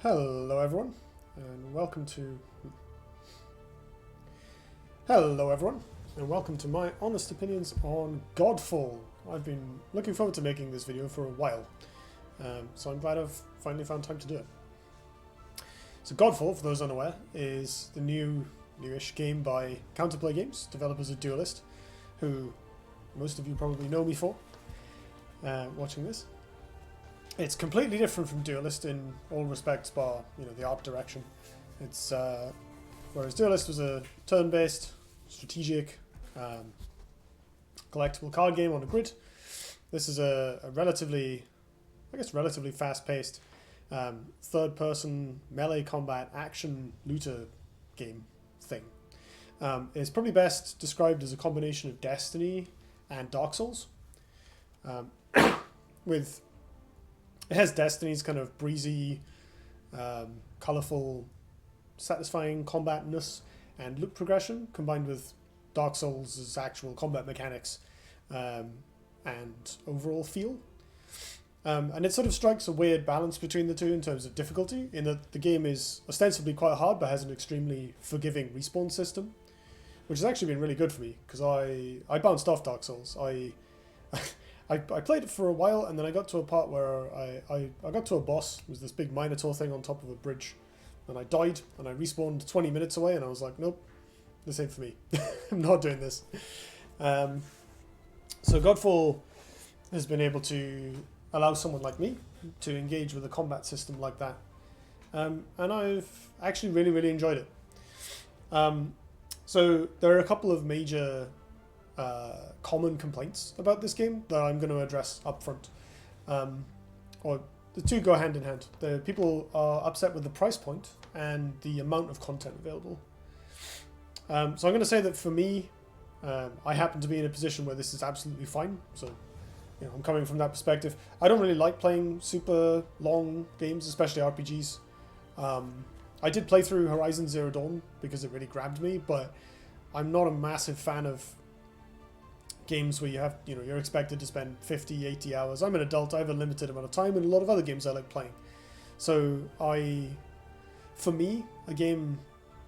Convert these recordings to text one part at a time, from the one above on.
Hello everyone, and welcome to my honest opinions on Godfall. I've been looking forward to making this video for a while, so I'm glad I've finally found time to do it. So Godfall, for those unaware, is the newish game by Counterplay Games, developers of Duelyst, who most of you probably know me for watching this. It's completely different from Duelyst in all respects, bar the art direction. It's whereas Duelyst was a turn-based, strategic, collectible card game on a grid. This is a relatively fast-paced, third-person melee combat action looter game thing. It's probably best described as a combination of Destiny and Dark Souls, with it has Destiny's kind of breezy, colourful, satisfying combatness and loop progression, combined with Dark Souls' actual combat mechanics and overall feel. And it sort of strikes a weird balance between the two in terms of difficulty, in that the game is ostensibly quite hard but has an extremely forgiving respawn system, which has actually been really good for me, because I bounced off Dark Souls. I played it for a while, and then I got to a part where I got to a boss. It was this big Minotaur thing on top of a bridge, and I died, and I respawned 20 minutes away, and I was like, nope, this ain't for me. I'm not doing this. So Godfall has been able to allow someone like me to engage with a combat system like that, and I've actually really enjoyed it. So there are a couple of major common complaints about this game that I'm going to address up front. Or the two go hand in hand. The people are upset with the price point and the amount of content available. So I'm going to say that for me, I happen to be in a position where this is absolutely fine. So I'm coming from that perspective. I don't really like playing super long games, especially RPGs. I did play through Horizon Zero Dawn because it really grabbed me, but I'm not a massive fan of games where you have, you're expected to spend 50, 80 hours. I'm an adult, I have a limited amount of time, and a lot of other games I like playing. So for me, a game,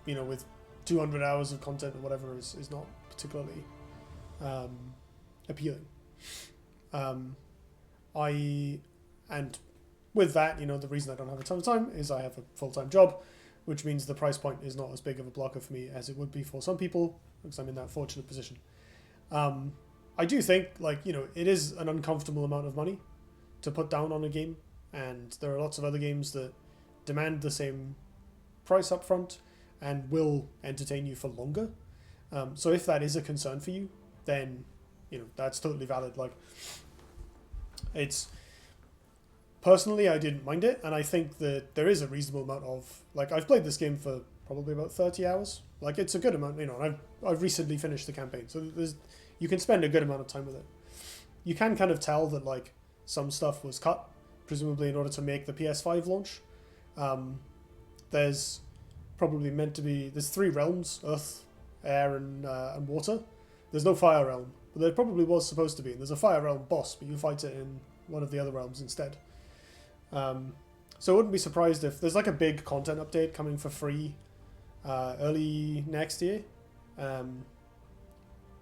with 200 hours of content or whatever is not particularly appealing. And with that, the reason I don't have a ton of time is I have a full-time job, which means the price point is not as big of a blocker for me as it would be for some people, because I'm in that fortunate position. I do think, it is an uncomfortable amount of money to put down on a game, and there are lots of other games that demand the same price up front and will entertain you for longer. So if that is a concern for you, then, that's totally valid. Personally, I didn't mind it, and I think that there is a reasonable amount of, I've played this game for probably about 30 hours. It's a good amount, and I've recently finished the campaign, so you can spend a good amount of time with it. You can kind of tell that some stuff was cut, presumably in order to make the PS5 launch. There's probably meant to be, there's 3 realms: Earth, Air, and Water. There's no Fire realm, but there probably was supposed to be. And there's a Fire realm boss, but you fight it in one of the other realms instead. So I wouldn't be surprised if there's a big content update coming for free early next year.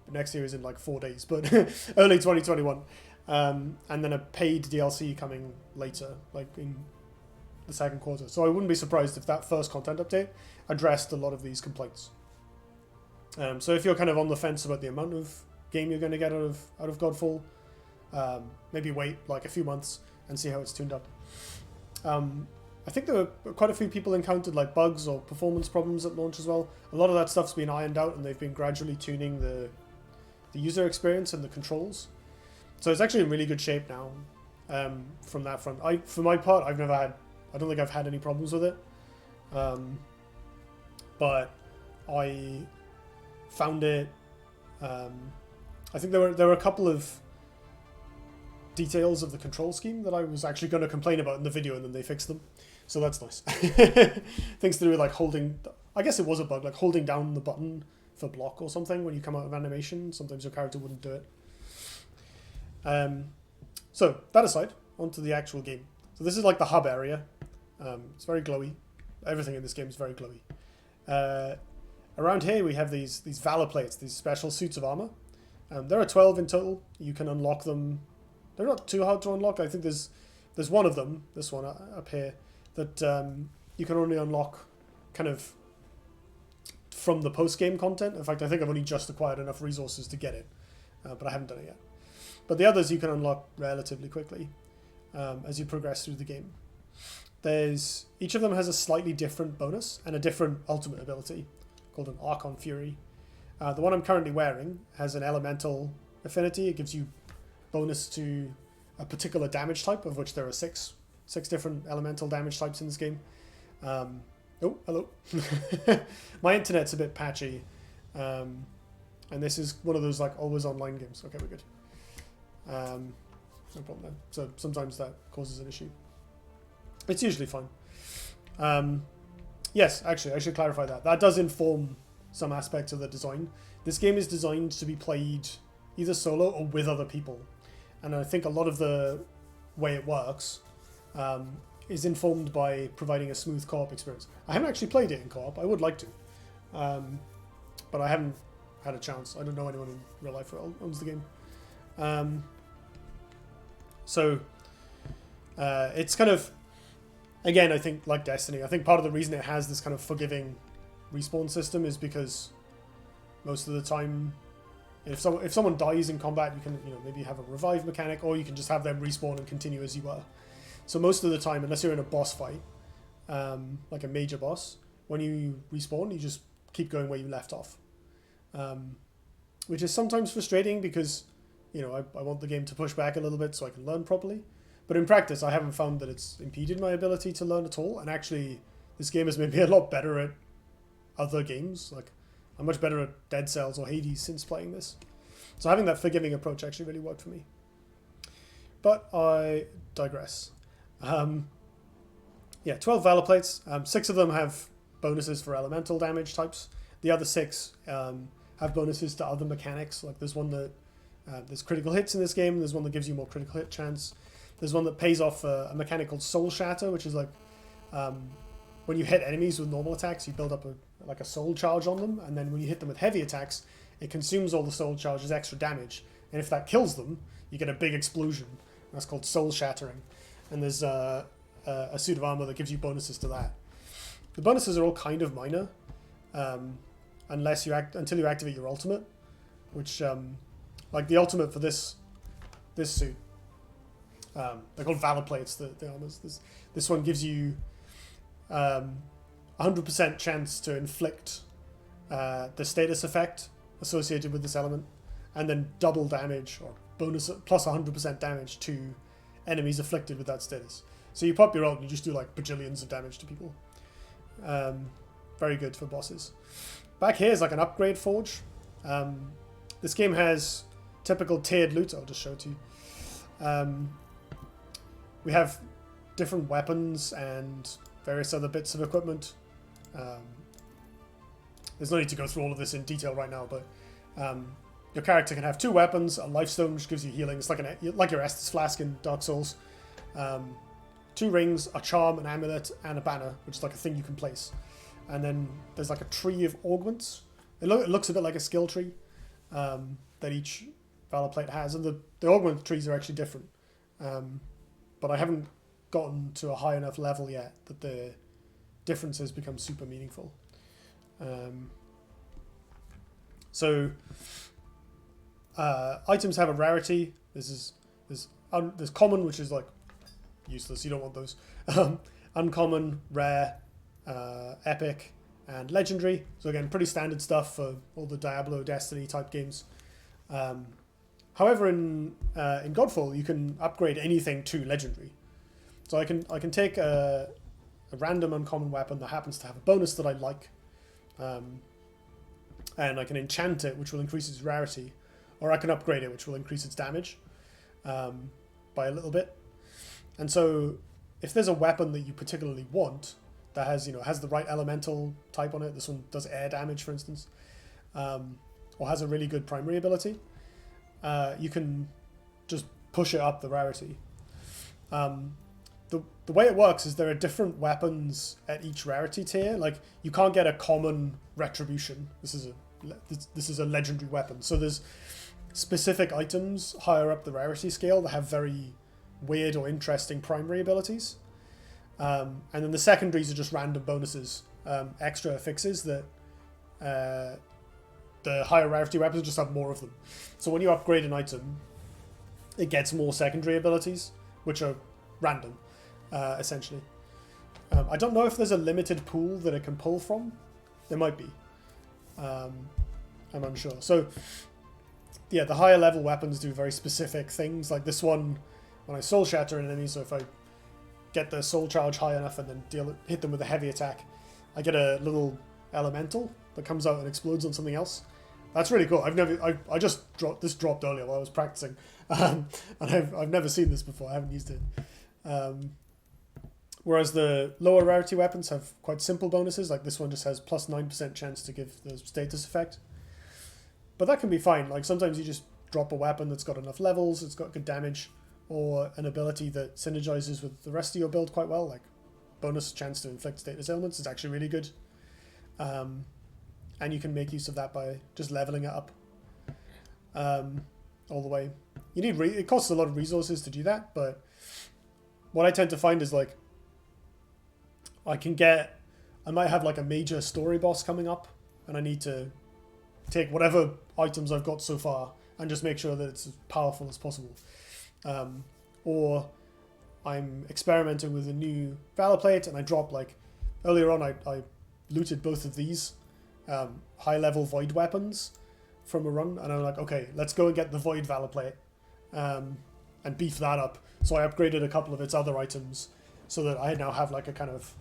Next year is in 4 days, but early 2021. And then a paid DLC coming later, in the second quarter. So I wouldn't be surprised if that first content update addressed a lot of these complaints. So if you're kind of on the fence about the amount of game you're going to get out of Godfall, maybe wait a few months and see how it's tuned up. I think there were quite a few people encountered bugs or performance problems at launch as well. A lot of that stuff's been ironed out, and they've been gradually tuning the user experience and the controls. So it's actually in really good shape now from that front. For my part, I don't think I've had any problems with it. But I found it, I think there were a couple of details of the control scheme that I was actually going to complain about in the video, and then they fixed them. So that's nice. Things to do with holding, I guess it was a bug, holding down the button for block or something when you come out of animation. Sometimes your character wouldn't do it. So that aside, onto the actual game. So this is the hub area. It's very glowy. Everything in this game is very glowy. Around here we have these valor plates, these special suits of armor. There are 12 in total. You can unlock them. They're not too hard to unlock. I think there's one of them, this one up here, that you can only unlock kind of from the post-game content. In fact, I think I've only just acquired enough resources to get it, but I haven't done it yet. But the others you can unlock relatively quickly as you progress through the game. Each of them has a slightly different bonus and a different ultimate ability called an Archon Fury. The one I'm currently wearing has an elemental affinity. It gives you bonus to a particular damage type, of which there are six different elemental damage types in this game. Oh, hello. My internet's a bit patchy. And this is one of those like always online games. Okay, we're good. No problem then. So sometimes that causes an issue. It's usually fine. Yes, actually, I should clarify that. That does inform some aspects of the design. This game is designed to be played either solo or with other people. And I think a lot of the way it works is informed by providing a smooth co-op experience. I haven't actually played it in co-op. I would like to. But I haven't had a chance. I don't know anyone in real life who owns the game. So it's kind of, again, I think like Destiny, I think part of the reason it has this kind of forgiving respawn system is because most of the time, if someone dies in combat, you can maybe have a revive mechanic, or you can just have them respawn and continue as you were. So most of the time, unless you're in a boss fight, like a major boss, when you respawn, you just keep going where you left off, which is sometimes frustrating because I want the game to push back a little bit so I can learn properly. But in practice, I haven't found that it's impeded my ability to learn at all. And actually, this game has made me a lot better at other games. Like, I'm much better at Dead Cells or Hades since playing this. So having that forgiving approach actually really worked for me. But I digress. 12 Valor Plates. 6 of them have bonuses for elemental damage types. The other 6 have bonuses to other mechanics. Like there's one that there's critical hits in this game. There's one that gives you more critical hit chance. There's one that pays off a mechanic called Soul Shatter, which is like when you hit enemies with normal attacks, you build up a soul charge on them, and then when you hit them with heavy attacks, it consumes all the soul charge as extra damage. And if that kills them, you get a big explosion. That's called Soul Shattering. And there's a suit of armor that gives you bonuses to that. The bonuses are all kind of minor, until you activate your ultimate, which like the ultimate for this suit. They're called Valor Plates, the armors. This one gives you 100% chance to inflict the status effect associated with this element, and then double damage or bonus plus 100% damage to enemies afflicted with that status. So you pop your ult and you just do like bajillions of damage to people. Very good for bosses. Back here is like an upgrade forge. This game has typical tiered loot. I'll just show it to you. We have different weapons and various other bits of equipment. There's no need to go through all of this in detail right now, but your character can have 2 weapons, a lifestone which gives you healing. It's like your Estus flask in Dark Souls. 2 rings, a charm, an amulet, and a banner, which is like a thing you can place. And then there's like a tree of augments. It looks a bit like a skill tree that each Valor Plate has, and the augment trees are actually different. But I haven't gotten to a high enough level yet that the differences become super meaningful. So items have a rarity. There's common, which is like useless. You don't want those. Uncommon, rare, epic, and legendary. So again, pretty standard stuff for all the Diablo, Destiny type games. However, in Godfall, you can upgrade anything to legendary. So I can take a random uncommon weapon that happens to have a bonus that I like, and I can enchant it, which will increase its rarity, or I can upgrade it, which will increase its damage by a little bit. And so, if there's a weapon that you particularly want that has the right elemental type on it, this one does air damage, for instance, or has a really good primary ability, you can just push it up the rarity. the way it works is there are different weapons at each rarity tier. Like, you can't get a common retribution. This is a legendary weapon. So there's specific items higher up the rarity scale that have very weird or interesting primary abilities. And then the secondaries are just random bonuses, extra affixes that the higher rarity weapons just have more of them. So when you upgrade an item, it gets more secondary abilities, which are random, essentially. I don't know if there's a limited pool that it can pull from. There might be. I'm unsure. So, yeah, the higher level weapons do very specific things. Like this one, when I soul shatter an enemy, so if I get the soul charge high enough and then hit them with a heavy attack, I get a little elemental that comes out and explodes on something else. That's really cool. I just dropped earlier while I was practicing, and I've never seen this before. I haven't used it. Whereas the lower rarity weapons have quite simple bonuses, like this one just has plus 9% chance to give the status effect. But that can be fine. Like sometimes you just drop a weapon that's got enough levels, it's got good damage, or an ability that synergizes with the rest of your build quite well, like bonus chance to inflict status ailments is actually really good. And you can make use of that by just leveling it up all the way. You need it costs a lot of resources to do that, but what I tend to find is like I might have like a major story boss coming up, and I need to take whatever items I've got so far and just make sure that it's as powerful as possible. Or I'm experimenting with a new Valor Plate, and I drop like earlier on I looted both of these high level void weapons from a run, and I'm like, okay, let's go and get the void Valor Plate and beef that up. So I upgraded a couple of its other items so that I now have like a kind of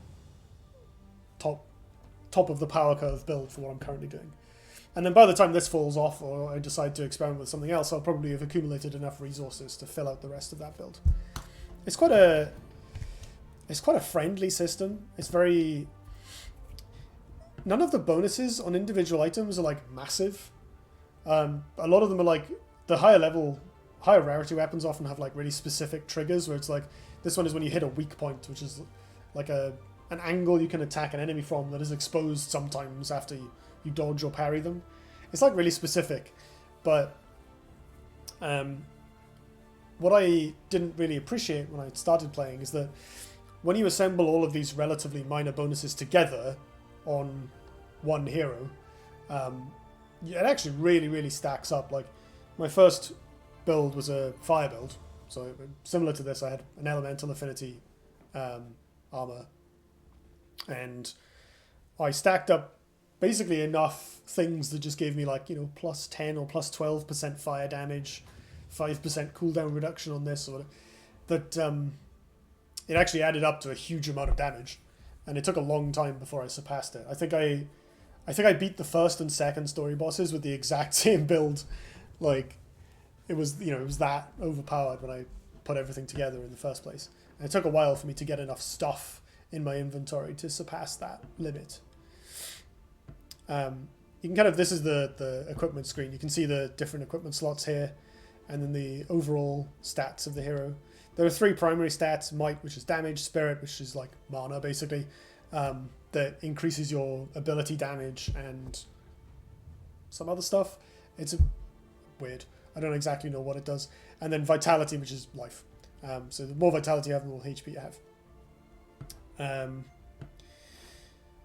top of the power curve build for what I'm currently doing. And then by the time this falls off, or I decide to experiment with something else, I'll probably have accumulated enough resources to fill out the rest of that build. It's quite a friendly system. It's very... None of the bonuses on individual items are like massive. A lot of them are like the higher rarity weapons often have like really specific triggers where it's like this one is when you hit a weak point, which is like an angle you can attack an enemy from that is exposed sometimes after you dodge or parry them. It's like really specific, but what I didn't really appreciate when I started playing is that when you assemble all of these relatively minor bonuses together on one hero, it actually really, really stacks up. Like my first build was a fire build, so similar to this, I had an elemental affinity armor, and I stacked up basically enough things that just gave me like, you know, plus 10 or plus 12% fire damage, 5% cooldown reduction on this, or that it actually added up to a huge amount of damage, and it took a long time before I surpassed it. I think I beat the first and second story bosses with the exact same build. Like it was that overpowered when I put everything together in the first place. And it took a while for me to get enough stuff in my inventory to surpass that limit. You can this is the equipment screen. You can see the different equipment slots here, and then the overall stats of the hero. There are 3 primary stats: might, which is damage; spirit, which is like mana, basically, that increases your ability damage, and some other stuff. It's weird. I don't exactly know what it does. And then vitality, which is life. So the more vitality you have, the more HP you have.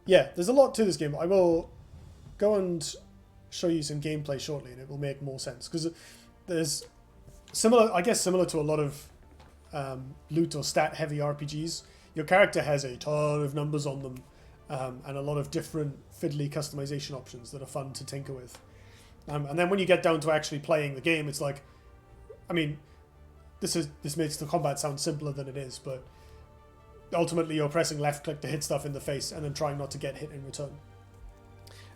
Yeah, there's a lot to this game. I will go and show you some gameplay shortly, and it will make more sense, because there's similar to a lot of loot or stat heavy RPGs. Your character has a ton of numbers on them, and a lot of different fiddly customization options that are fun to tinker with. And then when you get down to actually playing the game, it's like, I mean, this makes the combat sound simpler than it is, but ultimately you're pressing left click to hit stuff in the face and then trying not to get hit in return.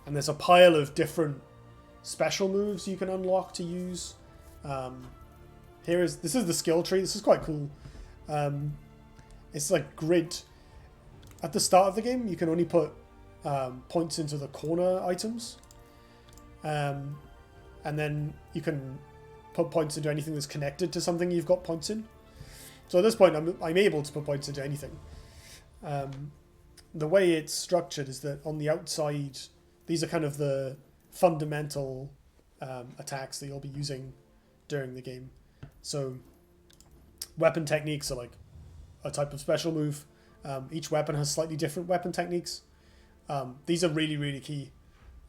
And there's a pile of different special moves you can unlock to use. This is the skill tree. This is quite cool. It's like grid. At the start of the game, you can only put points into the corner items. And then you can put points into anything that's connected to something you've got points in. So at this point, I'm able to put points into anything. The way it's structured is that on the outside, these are kind of the fundamental attacks that you'll be using during the game. So weapon techniques are like a type of special move. Each weapon has slightly different weapon techniques. These are really, really key.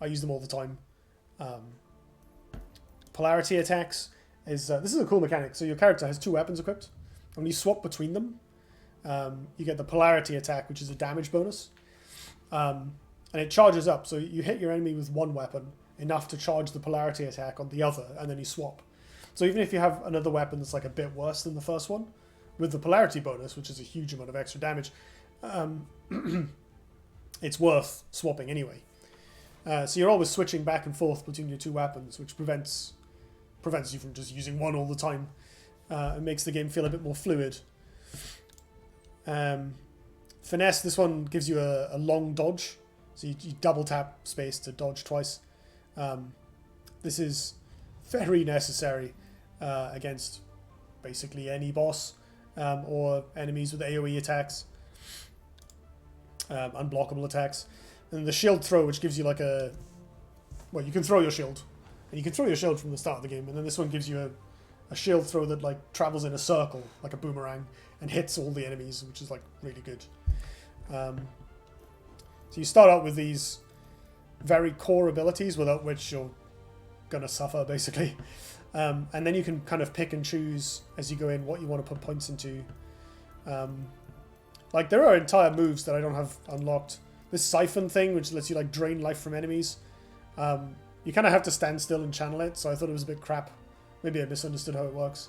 I use them all the time. Polarity attacks is this is a cool mechanic. So your character has 2 weapons equipped. When you swap between them, you get the polarity attack, which is a damage bonus. And it charges up. So you hit your enemy with one weapon, enough to charge the polarity attack on the other, and then you swap. So even if you have another weapon that's like a bit worse than the first one, with the polarity bonus, which is a huge amount of extra damage, it's worth swapping anyway. So you're always switching back and forth between your 2 weapons, which prevents you from just using one all the time. It makes the game feel a bit more fluid. Finesse, this one gives you a long dodge. So you double tap space to dodge twice. This is very necessary against basically any boss or enemies with AoE attacks, unblockable attacks. And the shield throw, which gives you like a... Well, you can throw your shield. And you can throw your shield from the start of the game. And then this one gives you a shield throw that like travels in a circle, like a boomerang, and hits all the enemies, which is like really good. So you start out with these very core abilities without which you're gonna suffer, basically. And then you can kind of pick and choose as you go in what you want to put points into. Like there are entire moves that I don't have unlocked. This siphon thing, which lets you like drain life from enemies. You kind of have to stand still and channel it, so I thought it was a bit crap. Maybe I misunderstood how it works.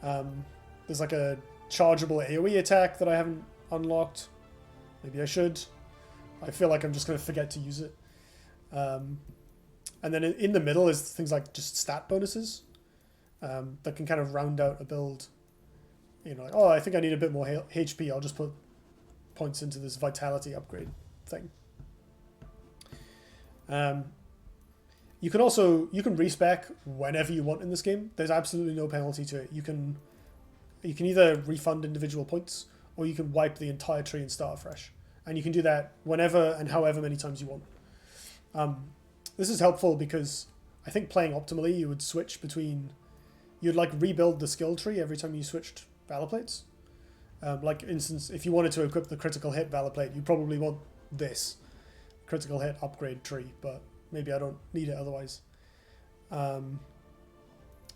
There's like a chargeable AoE attack that I haven't unlocked. Maybe I should. I feel like I'm just going to forget to use it. And then in the middle is things like just stat bonuses that can kind of round out a build. You know, like, oh, I think I need a bit more HP. I'll just put points into this vitality upgrade thing. You can respec whenever you want in this game. There's absolutely no penalty to it. You can either refund individual points or you can wipe the entire tree and start fresh. And you can do that whenever and however many times you want. This is helpful because I think playing optimally, you would switch between... You'd like rebuild the skill tree every time you switched valor plates. Like, instance, if you wanted to equip the critical hit valor plate, you probably want this critical hit upgrade tree, but maybe I don't need it otherwise. And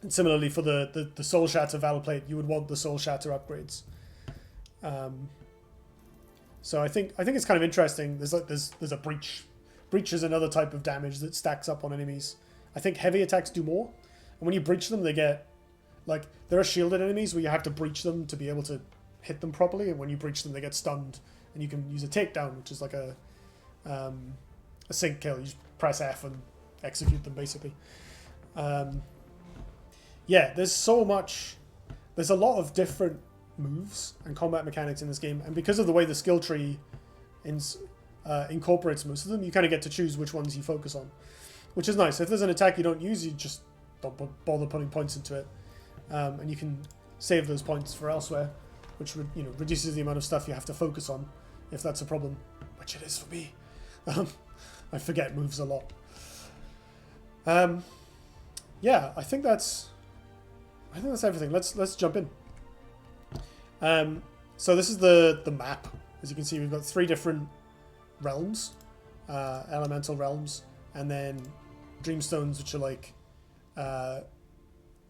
similarly for the Soul Shatter valor plate, you would want the Soul Shatter upgrades. So I think it's kind of interesting. There's a breach. Breach is another type of damage that stacks up on enemies. I think heavy attacks do more, and when you breach them, they get like there are shielded enemies where you have to breach them to be able to hit them properly, and when you breach them, they get stunned, and you can use a takedown, which is like a sync kill. You just press F and execute them basically. Yeah, there's a lot of different moves and combat mechanics in this game, and because of the way the skill tree incorporates most of them, you kind of get to choose which ones you focus on, which is nice. If there's an attack you don't use, you just don't bother putting points into it, and you can save those points for elsewhere, which reduces the amount of stuff you have to focus on, if that's a problem, which it is for me. I forget moves a lot. Yeah, I think that's everything. Let's jump in. So this is the map. As you can see, we've got 3 different realms, elemental realms, and then dreamstones, which are like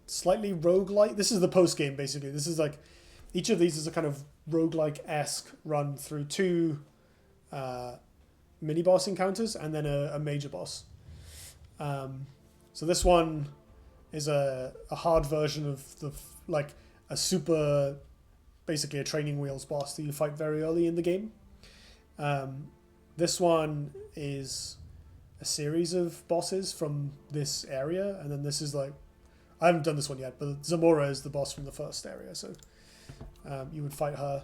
slightly roguelike. This is the post game, basically. This is like each of these is a kind of roguelike-esque run through 2 mini boss encounters and then a major boss. So this one is a hard version of like a super, basically a training wheels boss that you fight very early in the game. This one is a series of bosses from this area, and then this is like, I haven't done this one yet, but Zamora is the boss from the first area, so you would fight her.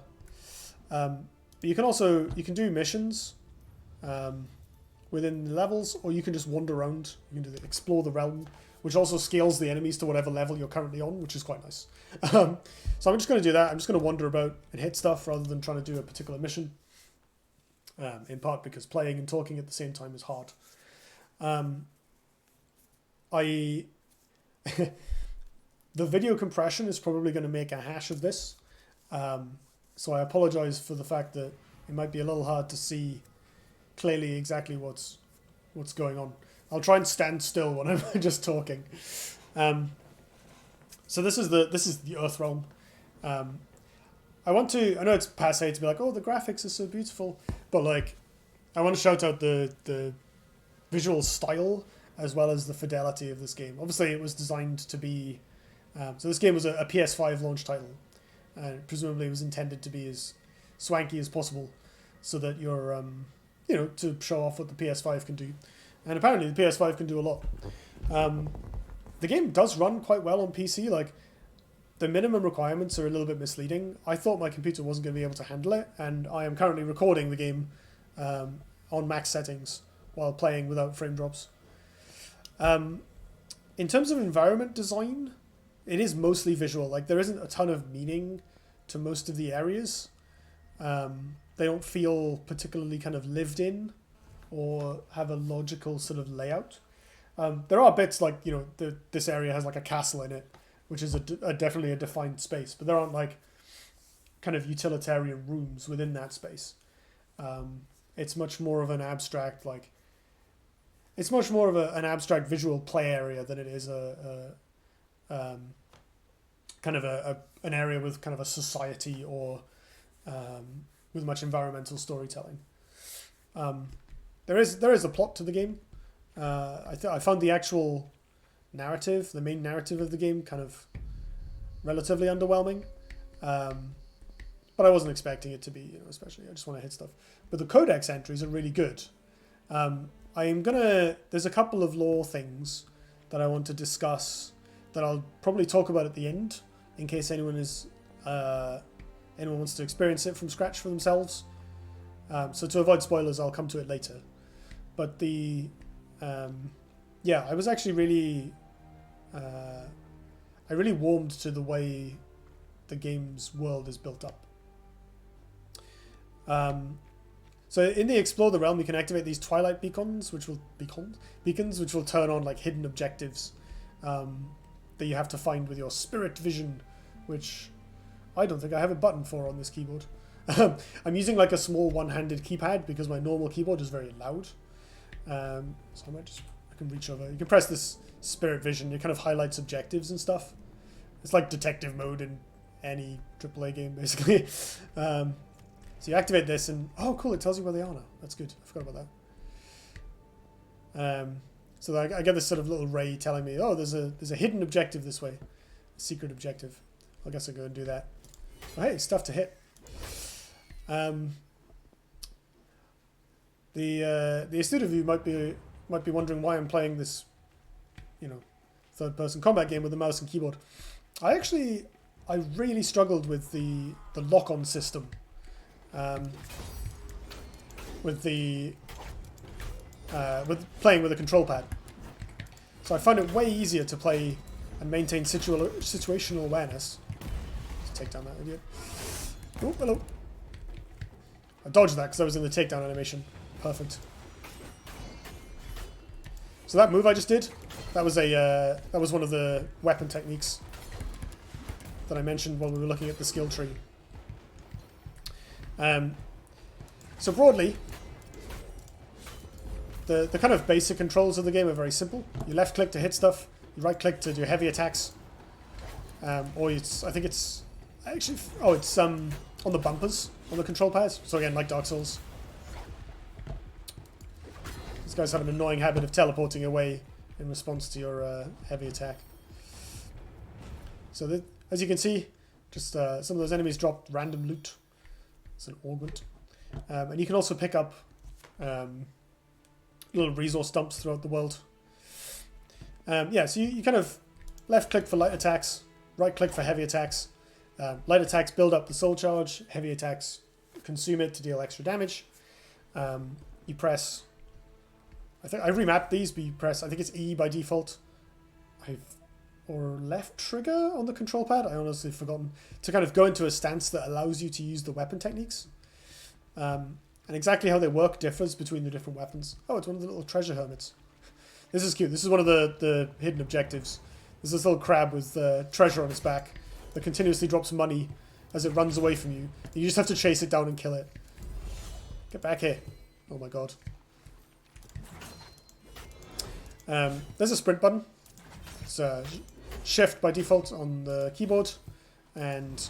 But you can do missions within the levels, or you can just wander around. You can explore the realm, which also scales the enemies to whatever level you're currently on, which is quite nice. So I'm just going to do that. I'm just going to wander about and hit stuff rather than trying to do a particular mission. In part because playing and talking at the same time is hard. The video compression is probably going to make a hash of this. So I apologize for the fact that it might be a little hard to see clearly exactly what's going on. I'll try and stand still when I'm just talking. So this is the Earth realm. I know it's passé to be like, oh, the graphics are so beautiful, but like, I want to shout out the visual style as well as the fidelity of this game. Obviously, it was designed to be. So this game was a PS5 launch title, and presumably it was intended to be as swanky as possible, so that you're, to show off what the PS5 can do. And apparently the PS5 can do a lot. The game does run quite well on PC. Like, the minimum requirements are a little bit misleading. I thought my computer wasn't going to be able to handle it, and I am currently recording the game on max settings while playing without frame drops. In terms of environment design, it is mostly visual. Like, there isn't a ton of meaning to most of the areas. They don't feel particularly kind of lived in or have a logical sort of layout. There are bits like, this area has like a castle in it, which is definitely a defined space, but there aren't like kind of utilitarian rooms within that space. It's much more of an abstract, an abstract visual play area than it is an area with kind of a society or with much environmental storytelling. There is a plot to the game. I found the actual narrative, the main narrative of the game, kind of relatively underwhelming. But I wasn't expecting it to be, especially. I just want to hit stuff. But the codex entries are really good. There's a couple of lore things that I want to discuss that I'll probably talk about at the end, in case anyone wants to experience it from scratch for themselves. So to avoid spoilers, I'll come to it later. But I was actually really, I really warmed to the way the game's world is built up. So in the Explore the Realm, you can activate these Twilight beacons, which will turn on like hidden objectives that you have to find with your spirit vision, which I don't think I have a button for on this keyboard. I'm using like a small one-handed keypad because my normal keyboard is very loud. So I can reach over. You can press this spirit vision. It kind of highlights objectives and stuff. It's like detective mode in any AAA game, basically. So you activate this and, oh cool, it tells you where they are now. That's good. I forgot about that. So I get this sort of little ray telling me, oh, there's a hidden objective this way. A secret objective. I guess I'll go and do that. Oh, hey, stuff to hit. The astute of you might be wondering why I'm playing this, third-person combat game with a mouse and keyboard. I really struggled with the lock-on system. With playing with a control pad. So I found it way easier to play and maintain situational awareness. Let's take down that idiot. Oh, hello. I dodged that because I was in the takedown animation. Perfect. So that move I just did, that was one of the weapon techniques that I mentioned while we were looking at the skill tree. So broadly, the kind of basic controls of the game are very simple. You left click to hit stuff, you right click to do heavy attacks, or it's on the bumpers on the control pads. So again, like Dark Souls. These guys have an annoying habit of teleporting away in response to your heavy attack. So as you can see, just some of those enemies drop random loot. It's an augment. And you can also pick up little resource dumps throughout the world. So you kind of left click for light attacks, right click for heavy attacks. Light attacks build up the soul charge, heavy attacks consume it to deal extra damage. You press, I think I remapped these, but you press, I think it's E by default, or left trigger on the control pad. I honestly have forgotten to kind of go into a stance that allows you to use the weapon techniques. And exactly how they work differs between the different weapons. Oh, it's one of the little treasure hermits. This is cute. This is one of the hidden objectives. There's this little crab with treasure on its back that continuously drops money as it runs away from you. You just have to chase it down and kill it. Get back here. Oh my god. There's a sprint button. It's shift by default on the keyboard. And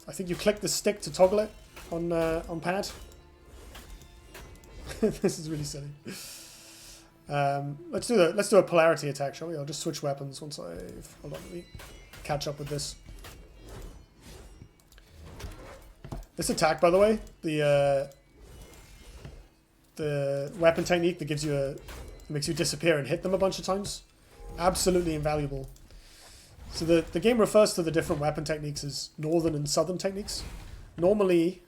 I think you click the stick to toggle it on pad. This is really silly. Let's do a polarity attack, shall we? I'll just switch weapons once I've... Hold on, let me catch up with this. This attack, by the way, the weapon technique that gives you makes you disappear and hit them a bunch of times, absolutely invaluable. So the game refers to the different weapon techniques as northern and southern techniques. Normally,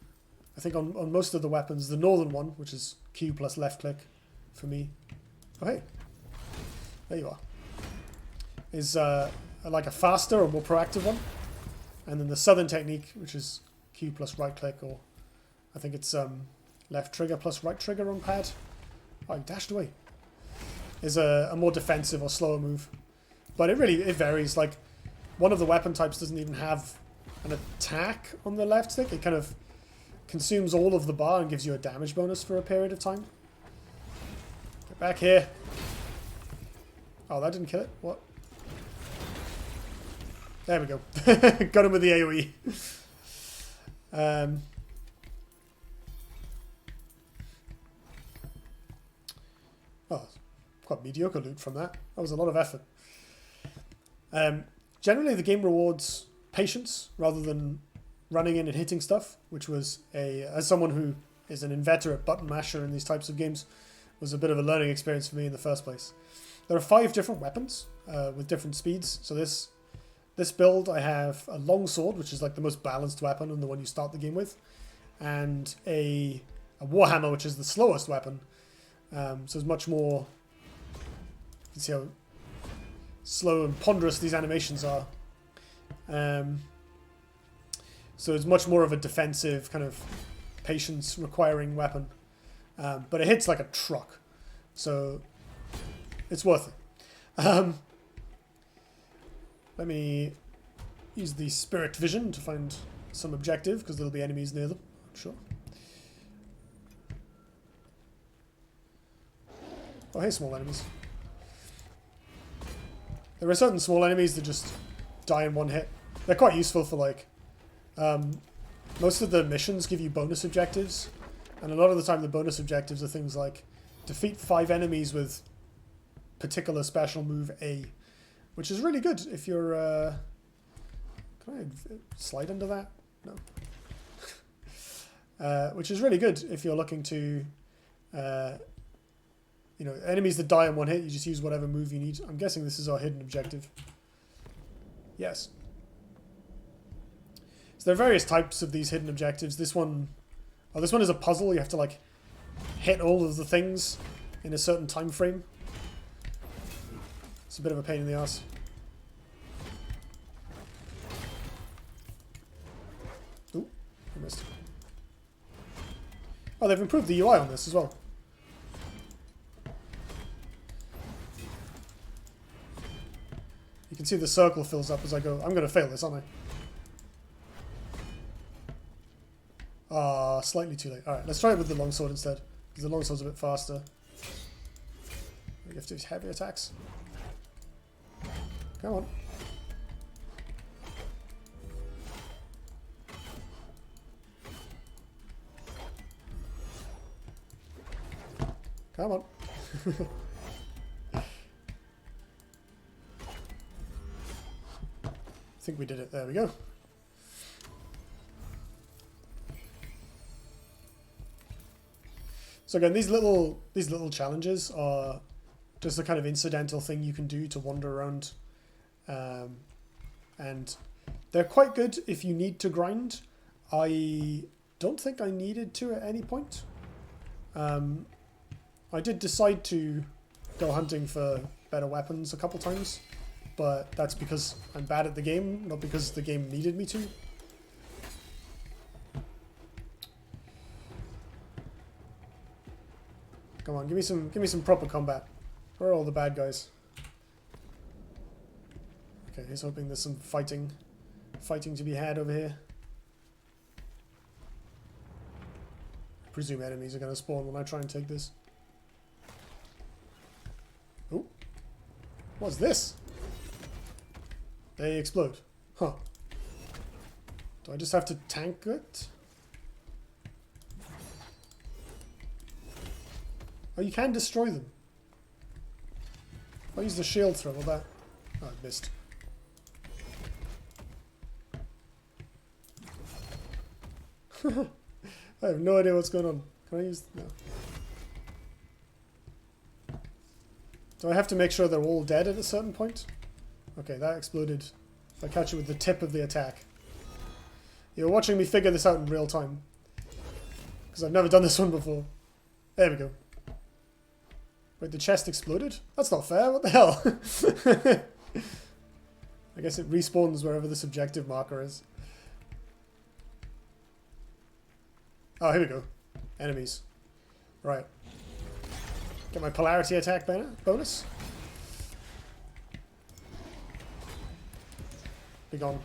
I think on most of the weapons, the northern one, which is Q plus left click for me. Oh hey, there you are. Is like a faster or more proactive one, and then the southern technique, which is Q plus right click, or I think it's left trigger plus right trigger on pad. Oh, I dashed away. Is a more defensive or slower move, but it varies. Like one of the weapon types doesn't even have an attack on the left stick. It kind of consumes all of the bar and gives you a damage bonus for a period of time. Get back here. Oh, that didn't kill it. What? There we go. Got him with the AoE. Oh, quite mediocre loot from that. That was a lot of effort. Generally, the game rewards patience rather than running in and hitting stuff, which was as someone who is an inveterate button masher in these types of games, was a bit of a learning experience for me in the first place. There are 5 different weapons with different speeds. So this build, I have a longsword, which is like the most balanced weapon and the one you start the game with, and a warhammer, which is the slowest weapon. So it's much more... You can see how slow and ponderous these animations are. So it's much more of a defensive kind of patience requiring weapon. But it hits like a truck. So it's worth it. Let me use the spirit vision to find some objective, because there'll be enemies near them, I'm sure. Oh, hey, small enemies. There are certain small enemies that just die in one hit. They're quite useful for, like... most of the missions give you bonus objectives, and a lot of the time the bonus objectives are things like defeat 5 enemies with particular special move A, which is really good if you're... Can I slide under that? No. Which is really good if you're looking to... you know, enemies that die in one hit, you just use whatever move you need. I'm guessing this is our hidden objective. Yes. So there are various types of these hidden objectives. This one is a puzzle. You have to, like, hit all of the things in a certain time frame. It's a bit of a pain in the ass. Ooh, I missed. Oh, they've improved the UI on this as well. You can see the circle fills up as I go. I'm going to fail this, aren't I? Ah, slightly too late. Alright, let's try it with the longsword instead, because the longsword's a bit faster. We have to use heavy attacks. Come on. Come on. I think we did it. There we go. So again, these little challenges are just a kind of incidental thing you can do to wander around, and they're quite good if you need to grind. I don't think I needed to at any point. I did decide to go hunting for better weapons a couple times, but that's because I'm bad at the game, not because the game needed me to. Come on, give me some proper combat. Where are all the bad guys? Okay, he's hoping there's some fighting to be had over here. I presume enemies are going to spawn when I try and take this. Oh, what's this? They explode. Huh. Do I just have to tank it? Oh, you can destroy them. I'll use the shield throw, will that? Oh, I missed. I have no idea what's going on. Can I use... No. Do I have to make sure they're all dead at a certain point? Okay, that exploded. If I catch it with the tip of the attack. You're watching me figure this out in real time. Because I've never done this one before. There we go. Wait, the chest exploded? That's not fair, what the hell? I guess it respawns wherever the subjective marker is. Oh, here we go. Enemies. Right. Get my polarity attack bonus. Be gone.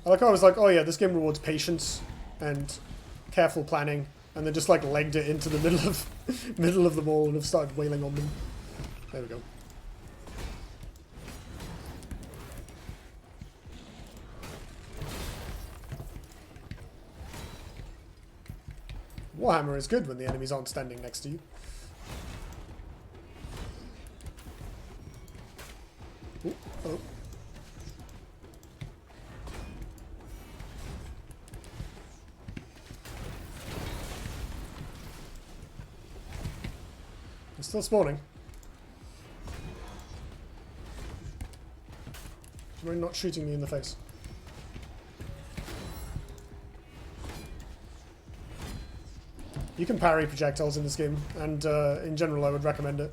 I like how I was like, oh yeah, this game rewards patience and careful planning, and then just like legged it into the middle of them all and have started wailing on them. There we go. Warhammer is good when the enemies aren't standing next to you. Ooh, oh. They're still spawning. Do you mind not shooting me in the face? You can parry projectiles in this game, and in general I would recommend it.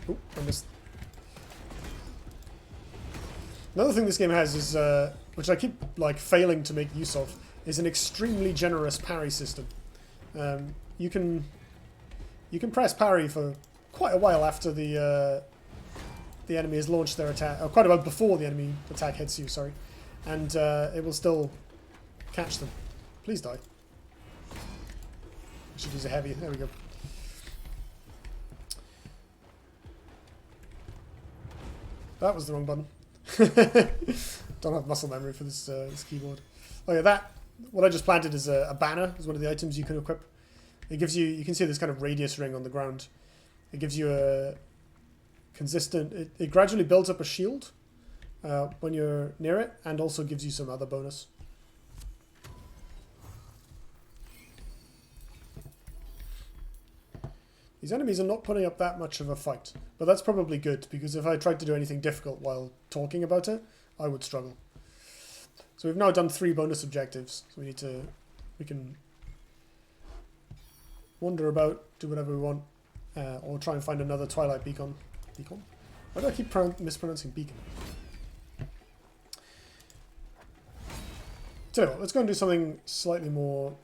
Oop, I missed. Another thing this game has is, which I keep like failing to make use of, is an extremely generous parry system. You can press parry for quite a while after the enemy has launched their attack, or quite a while before the enemy attack hits you, sorry, and it will still catch them. Please die. I should use a heavy. There we go. That was the wrong button. Don't have muscle memory for this, this keyboard. Oh yeah, what I just planted is a banner, is one of the items you can equip. It gives you, you can see this kind of radius ring on the ground. It gives you a consistent, it gradually builds up a shield when you're near it, and also gives you some other bonus. These enemies are not putting up that much of a fight, but that's probably good, because if I tried to do anything difficult while talking about it, I would struggle. So we've now done 3 bonus objectives, so we can wander about, do whatever we want, or try and find another Twilight beacon. Beacon? Why do I keep mispronouncing beacon? Tell you what, let's go and do something slightly more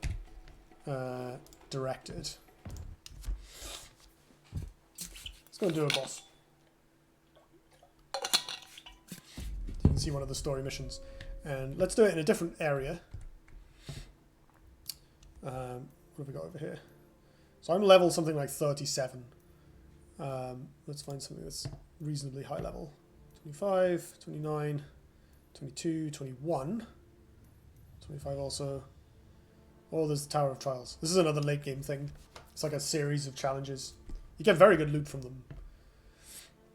directed. Let's go and do a boss. You can see one of the story missions. And let's do it in a different area. What have we got over here? So I'm level something like 37. Let's find something that's reasonably high level. 25, 29, 22, 21. 25 also. Oh, there's the Tower of Trials. This is another late game thing. It's like a series of challenges. You get very good loot from them.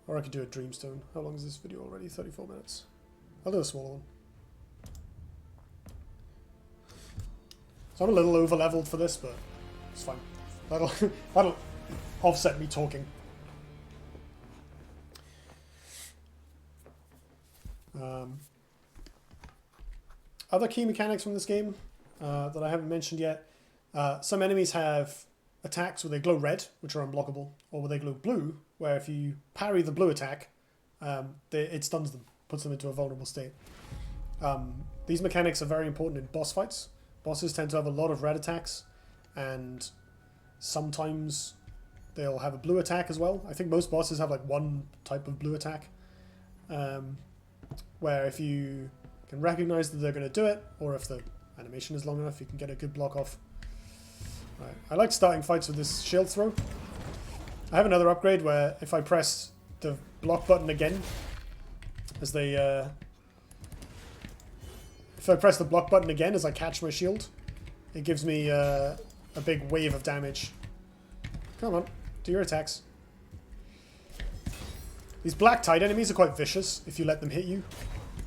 Or I could do a Dreamstone. How long is this video already? 34 minutes. I'll do a smaller one. So I'm a little over leveled for this, but it's fine. That'll offset me talking. Other key mechanics from this game that I haven't mentioned yet. Some enemies have attacks where they glow red, which are unblockable, or where they glow blue, where if you parry the blue attack, it stuns them, puts them into a vulnerable state. These mechanics are very important in boss fights. Bosses tend to have a lot of red attacks, and sometimes they'll have a blue attack as well. I think most bosses have like one type of blue attack, where if you can recognize that they're going to do it, or if the animation is long enough, you can get a good block off. Right. I like starting fights with this shield throw. I have another upgrade where if I press the block button again, as they... if I press the block button again as I catch my shield, it gives me a big wave of damage. Come on, do your attacks. These black tide enemies are quite vicious if you let them hit you.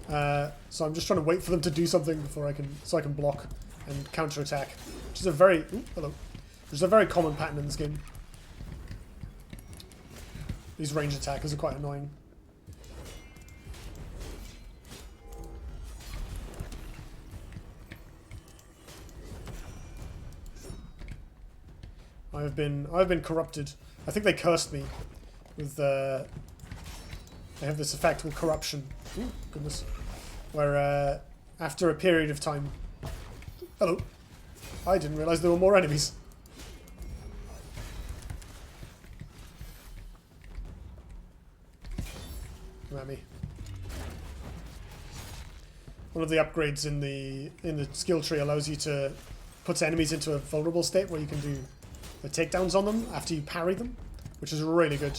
So I'm just trying to wait for them to do something before I can block and counter attack, which is a very which is a very common pattern in this game. These range attackers are quite annoying. I've been corrupted. I think they cursed me with they have this effect called corruption. Ooh, goodness. Where after a period of time... Hello. I didn't realise there were more enemies. Come at me. One of the upgrades in the skill tree allows you to put enemies into a vulnerable state where you can do the takedowns on them after you parry them, which is really good.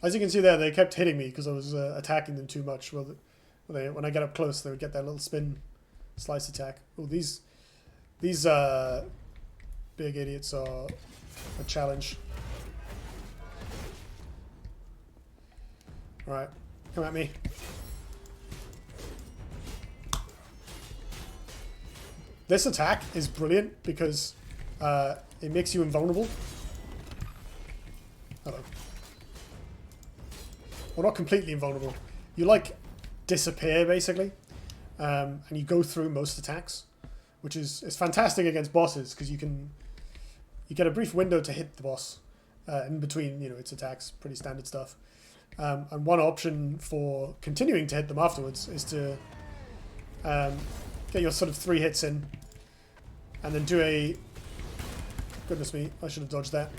As you can see there, they kept hitting me because I was attacking them too much. Well, when I get up close, they would get that little spin slice attack. Oh, these big idiots are a challenge. Alright, come at me. This attack is brilliant because it makes you invulnerable. Hello. Well, not completely invulnerable. You, like, disappear, basically. And you go through most attacks, which is fantastic against bosses, because you get a brief window to hit the boss in between, its attacks. Pretty standard stuff. And one option for continuing to hit them afterwards is to get your sort of 3 hits in, and then do a... Goodness me, I should have dodged that.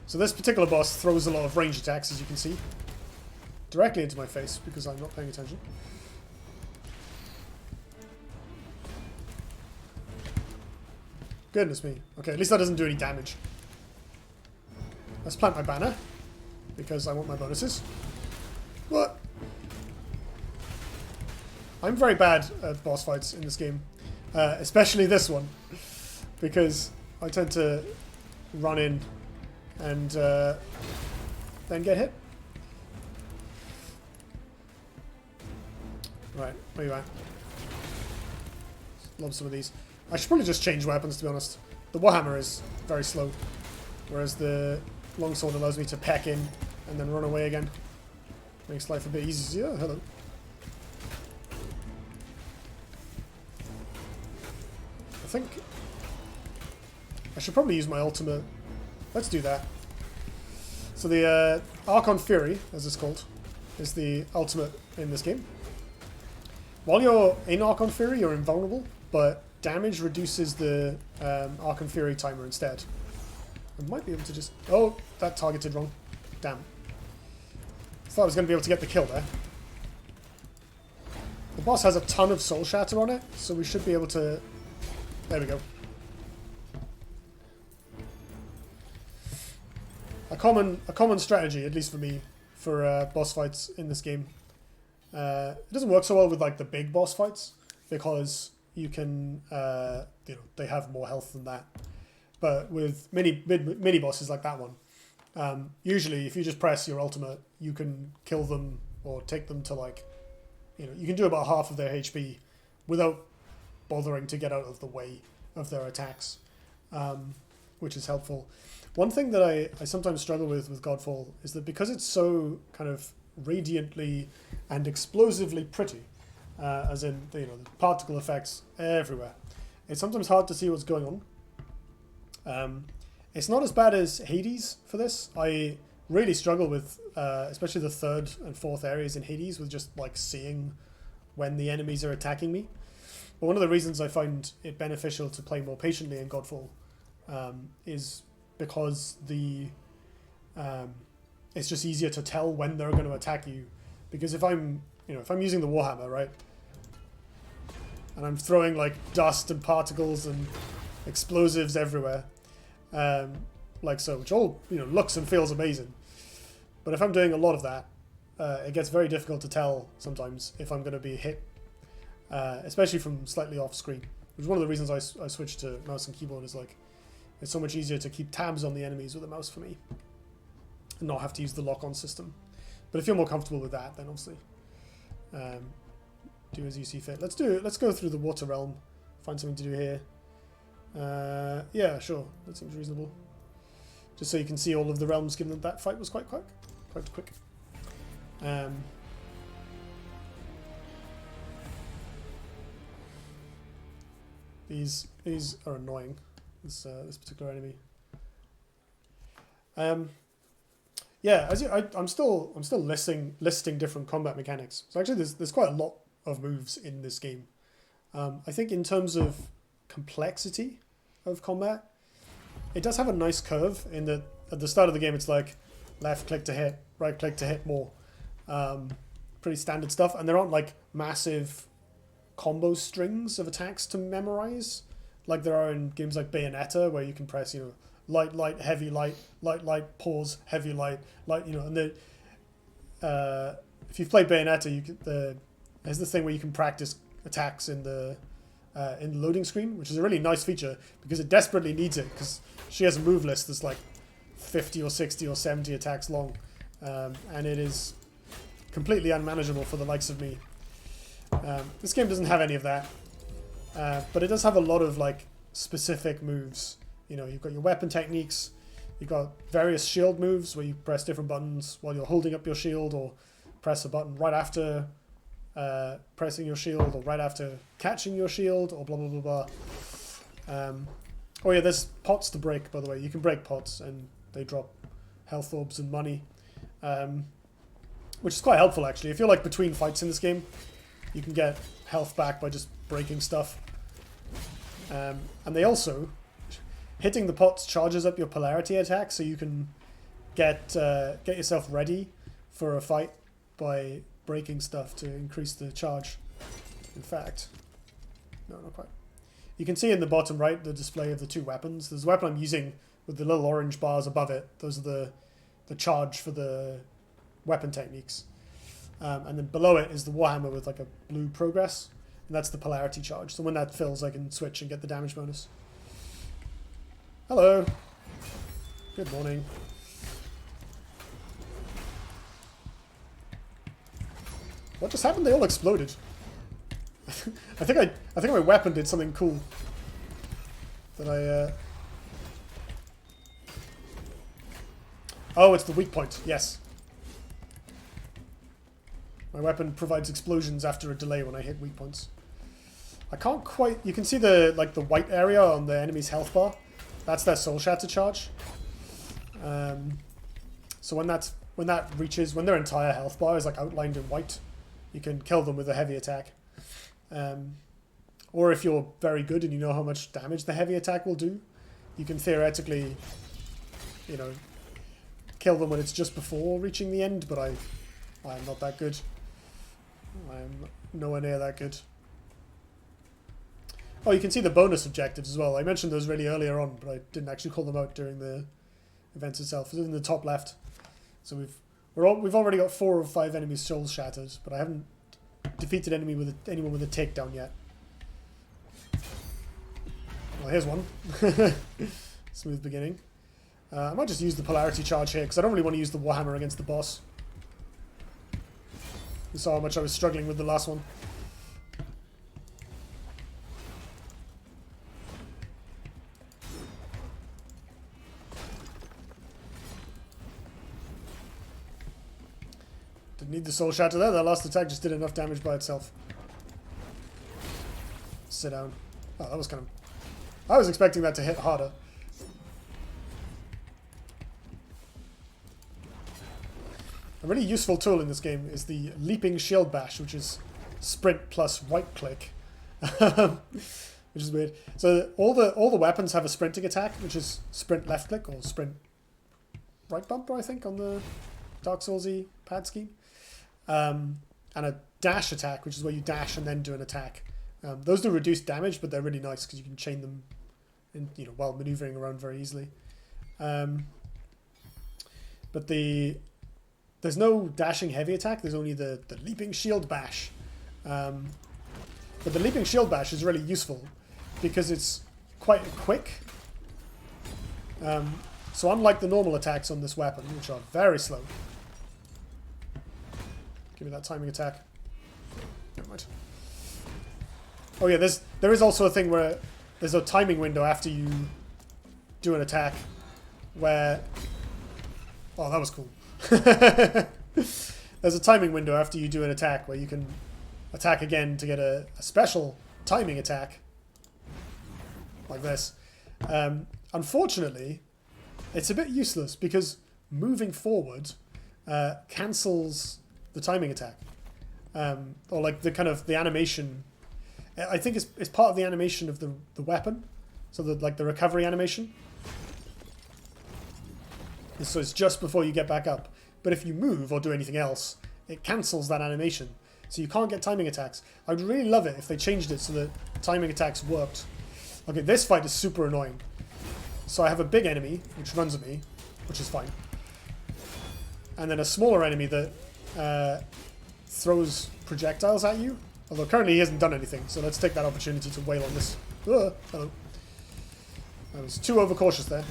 So this particular boss throws a lot of range attacks, as you can see, directly into my face because I'm not paying attention. Goodness me. Okay, at least that doesn't do any damage. Let's plant my banner because I want my bonuses. What? I'm very bad at boss fights in this game, especially this one, because I tend to run in and then get hit. Right, where you at? Love some of these. I should probably just change weapons, to be honest. The Warhammer is very slow, whereas the longsword allows me to peck in and then run away again. Makes life a bit easier. Hello. I think I should probably use my ultimate. Let's do that. So the Archon Fury, as it's called, is the ultimate in this game. While you're in Archon Fury, you're invulnerable, but damage reduces the Archon Fury timer instead. I might be able to just... Oh, that targeted wrong. Damn. I thought I was going to be able to get the kill there. The boss has a ton of Soul Shatter on it, so we should be able to... There we go. A common strategy, at least for me, for boss fights in this game. It doesn't work so well with like the big boss fights because you can, they have more health than that. But with mini bosses like that one, usually if you just press your ultimate, you can kill them or take them to like, you can do about half of their HP without bothering to get out of the way of their attacks, which is helpful. One thing that I sometimes struggle with Godfall is that because it's so kind of radiantly and explosively pretty, as in the particle effects everywhere, it's sometimes hard to see what's going on. It's not as bad as Hades for this. I really struggle with, especially the third and fourth areas in Hades, with just like seeing when the enemies are attacking me. But one of the reasons I find it beneficial to play more patiently in Godfall is because it's just easier to tell when they're going to attack you. Because if I'm using the Warhammer, right, and I'm throwing like dust and particles and explosives everywhere, like so, which all looks and feels amazing. But if I'm doing a lot of that, it gets very difficult to tell sometimes if I'm going to be hit, especially from slightly off screen. Which is one of the reasons I switched to mouse and keyboard, is like it's so much easier to keep tabs on the enemies with a mouse for me, and not have to use the lock-on system. But if you're more comfortable with that, then obviously do as you see fit. Let's go through the Water Realm, find something to do here. Yeah, sure, that seems reasonable. Just so you can see all of the realms, given that fight was quite quick. These are annoying. This particular enemy. Yeah, I'm still listing different combat mechanics. So actually, there's quite a lot of moves in this game. I think in terms of complexity of combat, it does have a nice curve in that at the start of the game it's like left click to hit, right click to hit more. Pretty standard stuff, and there aren't like massive combo strings of attacks to memorize like there are in games like Bayonetta, where you can press light, light, heavy, light, light, light, pause, heavy, light, light, and if you've played Bayonetta, there's this thing where you can practice attacks in the loading screen, which is a really nice feature because it desperately needs it, because she has a move list that's like 50 or 60 or 70 attacks long, and it is completely unmanageable for the likes of me. This game doesn't have any of that, but it does have a lot of like specific moves. You've got your weapon techniques, you've got various shield moves where you press different buttons while you're holding up your shield, or press a button right after pressing your shield, or right after catching your shield, or blah blah blah blah. Oh yeah, there's pots to break, by the way. You can break pots and they drop health orbs and money, which is quite helpful actually. If you're like between fights in this game, you can get health back by just breaking stuff. And they also, hitting the pots charges up your polarity attack, so you can get yourself ready for a fight by breaking stuff to increase the charge. In fact, no, not quite. You can see in the bottom right the display of the two weapons. There's a weapon I'm using with the little orange bars above it. Those are the charge for the weapon techniques. And then below it is the Warhammer with like a blue progress, and that's the polarity charge. So when that fills, I can switch and get the damage bonus. Hello. Good morning. What just happened? They all exploded. I think my weapon did something cool. That Oh, it's the weak point. Yes. My weapon provides explosions after a delay when I hit weak points. I can't quite... You can see the white area on the enemy's health bar. That's their soul shatter charge. So when their entire health bar is like outlined in white, you can kill them with a heavy attack. Or if you're very good and you know how much damage the heavy attack will do, you can theoretically, kill them when it's just before reaching the end, but I'm not that good. I'm nowhere near that good. Oh, you can see the bonus objectives as well. I mentioned those really earlier on, but I didn't actually call them out during the events itself. It's in the top left. So we've already got 4 or 5 enemies' souls shattered, but I haven't defeated anyone with a takedown yet. Well, here's one. Smooth beginning. I might just use the polarity charge here, because I don't really want to use the Warhammer against the boss. You saw how much I was struggling with the last one. Didn't need the soul shatter there. That last attack just did enough damage by itself. Sit down. Oh, that was kind of... I was expecting that to hit harder. A really useful tool in this game is the leaping shield bash, which is sprint plus right click. Which is weird. So all the weapons have a sprinting attack, which is sprint left click or sprint right bumper, I think, on the Dark Souls-y pad scheme. And a dash attack, which is where you dash and then do an attack. Those do reduce damage, but they're really nice because you can chain them in, while maneuvering around very easily. But there's no dashing heavy attack. There's only the leaping shield bash. But the leaping shield bash is really useful because it's quite quick. So unlike the normal attacks on this weapon, which are very slow. Give me that timing attack. Never mind. Oh yeah, there is also a thing where there's a timing window after you do an attack where... Oh, that was cool. There's a timing window after you do an attack where you can attack again to get a special timing attack. Like this. Unfortunately, it's a bit useless because moving forward cancels the timing attack. Or like the animation... I think it's part of the animation of the weapon. So the recovery animation. So it's just before you get back up. But if you move or do anything else, it cancels that animation. So you can't get timing attacks. I'd really love it if they changed it so that timing attacks worked. Okay, this fight is super annoying. So I have a big enemy, which runs at me, which is fine. And then a smaller enemy that throws projectiles at you. Although currently he hasn't done anything, so let's take that opportunity to wail on this. Hello. I was too overcautious there.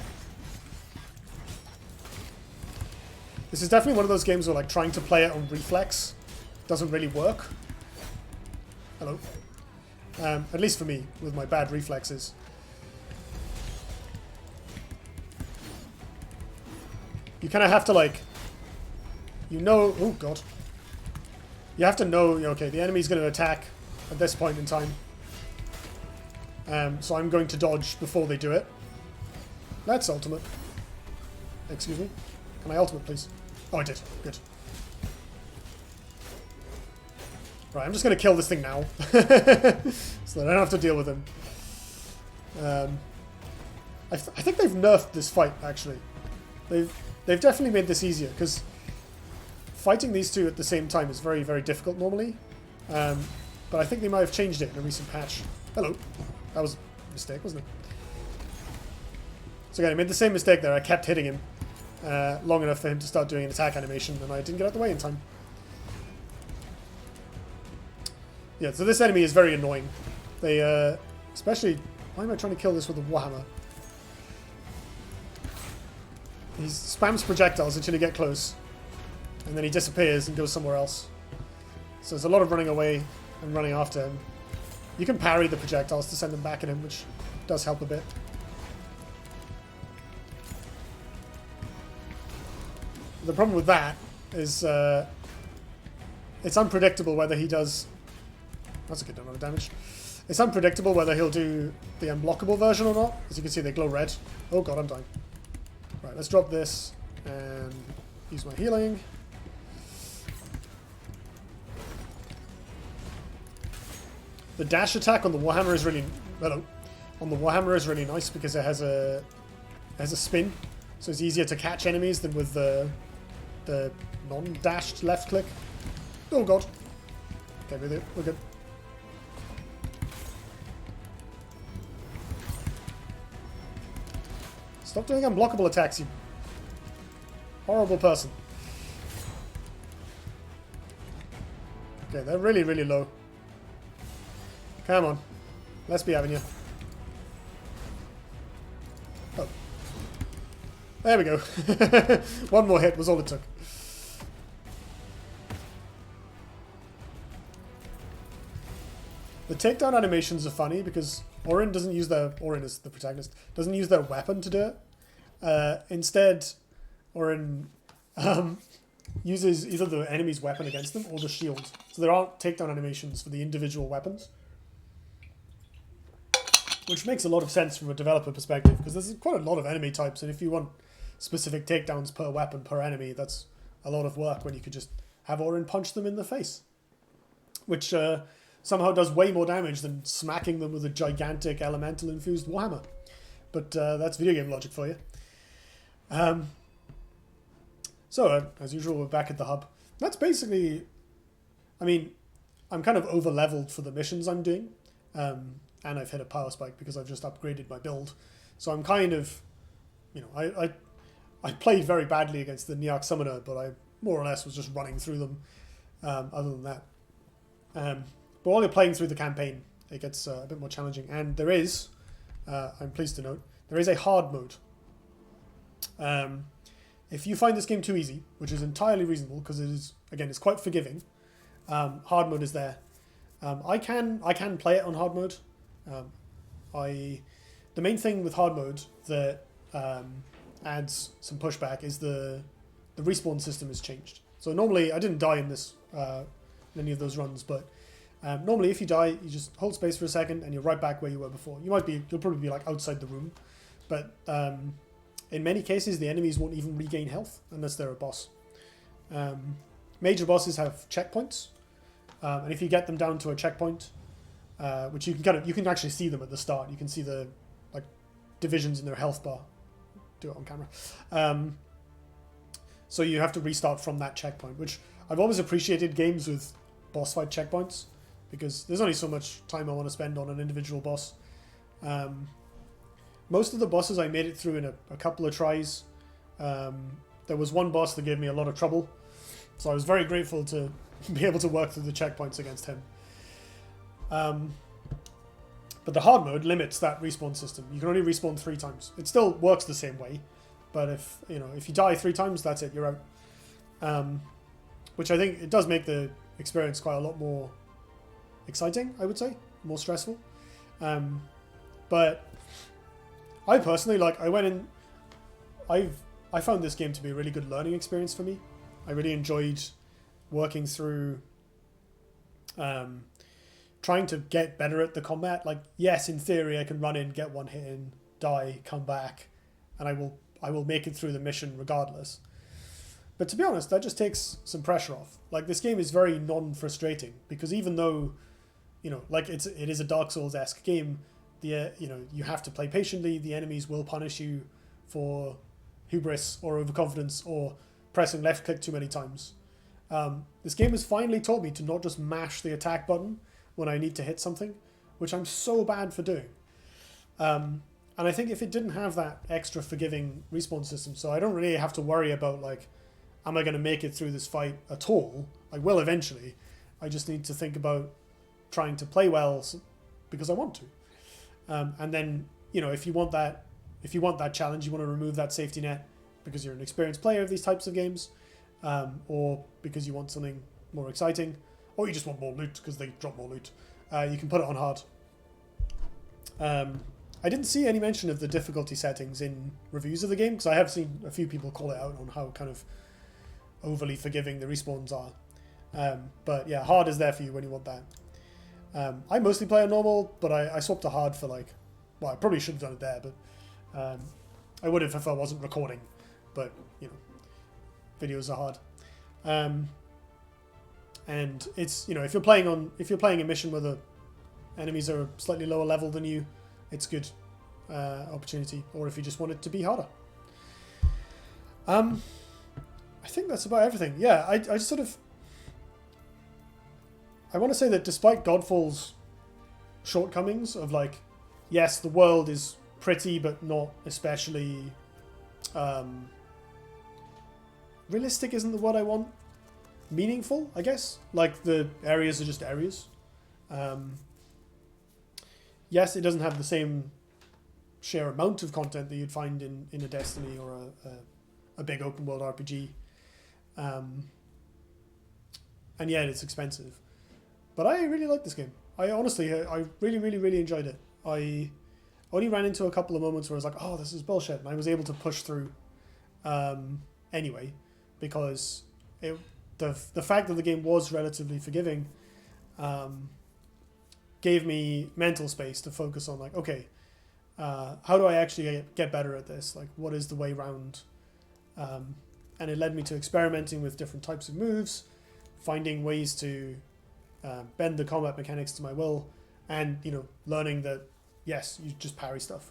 This is definitely one of those games where like trying to play it on reflex doesn't really work. Hello. At least for me, with my bad reflexes. You kind of have to like... Oh god. You have to know, okay, the enemy's going to attack at this point in time. So I'm going to dodge before they do it. That's ultimate. Excuse me. Can I ultimate, please? Oh, I did. Good. Right, I'm just going to kill this thing now. So that I don't have to deal with him. I think they've nerfed this fight, actually. They've definitely made this easier, because fighting these two at the same time is very, very difficult normally. But I think they might have changed it in a recent patch. Hello. That was a mistake, wasn't it? So again, I made the same mistake there. I kept hitting him long enough for him to start doing an attack animation, and I didn't get out of the way in time. Yeah, so this enemy is very annoying. They, especially... Why am I trying to kill this with a warhammer? He spams projectiles until you get close. And then he disappears and goes somewhere else. So there's a lot of running away and running after him. You can parry the projectiles to send them back at him, which does help a bit. The problem with that is it's unpredictable whether he does... That's a good amount of damage. It's unpredictable whether he'll do the unblockable version or not. As you can see, they glow red. Oh god, I'm dying. Right, let's drop this and use my healing. The dash attack on the warhammer is really... Hello. On the warhammer is really nice because it has a spin. So it's easier to catch enemies than with the non-dashed left click. Oh god. Okay, we're good. Stop doing unblockable attacks, you horrible person. Okay, they're really, really low. Come on. Let's be having you. Oh. There we go. One more hit was all it took. The takedown animations are funny because Orin is the protagonist, doesn't use their weapon to do it. Instead, Orin uses either the enemy's weapon against them or the shield. So there aren't takedown animations for the individual weapons. Which makes a lot of sense from a developer perspective, because there's quite a lot of enemy types, and if you want specific takedowns per weapon, per enemy, that's a lot of work when you could just have Orin punch them in the face. Which somehow does way more damage than smacking them with a gigantic elemental-infused warhammer. But that's video game logic for you. So, as usual, we're back at the hub. That's basically... I mean, I'm kind of over-leveled for the missions I'm doing. And I've hit a power spike because I've just upgraded my build. So I'm kind of... You know, I played very badly against the NYAK summoner, but I more or less was just running through them other than that. But while you're playing through the campaign, it gets a bit more challenging. And there is, I'm pleased to note, there is a hard mode. If you find this game too easy, which is entirely reasonable because it is, again, it's quite forgiving, hard mode is there. I can play it on hard mode. The main thing with hard mode that adds some pushback is the respawn system has changed. So normally, I didn't die in this in any of those runs, but normally if you die, you just hold space for a second and you're right back where you were before. You'll probably be like outside the room, but in many cases the enemies won't even regain health unless they're a boss. Major bosses have checkpoints, and if you get them down to a checkpoint, which you can actually see them at the start. You can see the like divisions in their health bar. Do it on camera. So you have to restart from that checkpoint, which I've always appreciated games with boss fight checkpoints, because there's only so much time I want to spend on an individual boss. Most of the bosses I made it through in a couple of tries. There was one boss that gave me a lot of trouble, so I was very grateful to be able to work through the checkpoints against him. But the hard mode limits that respawn system. You can only respawn 3 times. It still works the same way, but if you die 3 times, that's it. You're out. Which I think it does make the experience quite a lot more exciting. I would say more stressful. But I personally I went in. I found this game to be a really good learning experience for me. I really enjoyed working through. Trying to get better at the combat. Like, yes, in theory, I can run in, get one hit in, die, come back, and I will make it through the mission regardless. But to be honest, that just takes some pressure off. Like, this game is very non-frustrating, because even though, like it is a Dark Souls-esque game, you have to play patiently. The enemies will punish you for hubris or overconfidence or pressing left click too many times. This game has finally taught me to not just mash the attack button when I need to hit something, which I'm so bad for doing. And I think if it didn't have that extra forgiving respawn system, so I don't really have to worry about, like, am I going to make it through this fight at all? I will eventually. I just need to think about trying to play well because I want to. And then, if you want that challenge, you want to remove that safety net because you're an experienced player of these types of games, or because you want something more exciting, or you just want more loot because they drop more loot. You can put it on hard. I didn't see any mention of the difficulty settings in reviews of the game, because I have seen a few people call it out on how kind of overly forgiving the respawns are. But yeah, hard is there for you when you want that. I mostly play on normal, but I swapped to hard for I probably should have done it there, but I would have if I wasn't recording. But, videos are hard. And it's, if you're playing a mission where the enemies are slightly lower level than you, it's good opportunity. Or if you just want it to be harder. I think that's about everything. Yeah, I just sort of... I want to say that despite Godfall's shortcomings of, yes, the world is pretty, but not especially... realistic isn't the word I want. Meaningful, I guess. Like, the areas are just areas. Yes, it doesn't have the same sheer amount of content that you'd find in a Destiny or a big open world RPG. And yet it's expensive. But I really like this game. I honestly, I really, really, really enjoyed it. I only ran into a couple of moments where I was like, oh, this is bullshit. And I was able to push through anyway, because the fact that the game was relatively forgiving gave me mental space to focus on, like, okay, how do I actually get better at this? Like, what is the way around? And it led me to experimenting with different types of moves, finding ways to bend the combat mechanics to my will, and, you know, learning that, yes, you just parry stuff.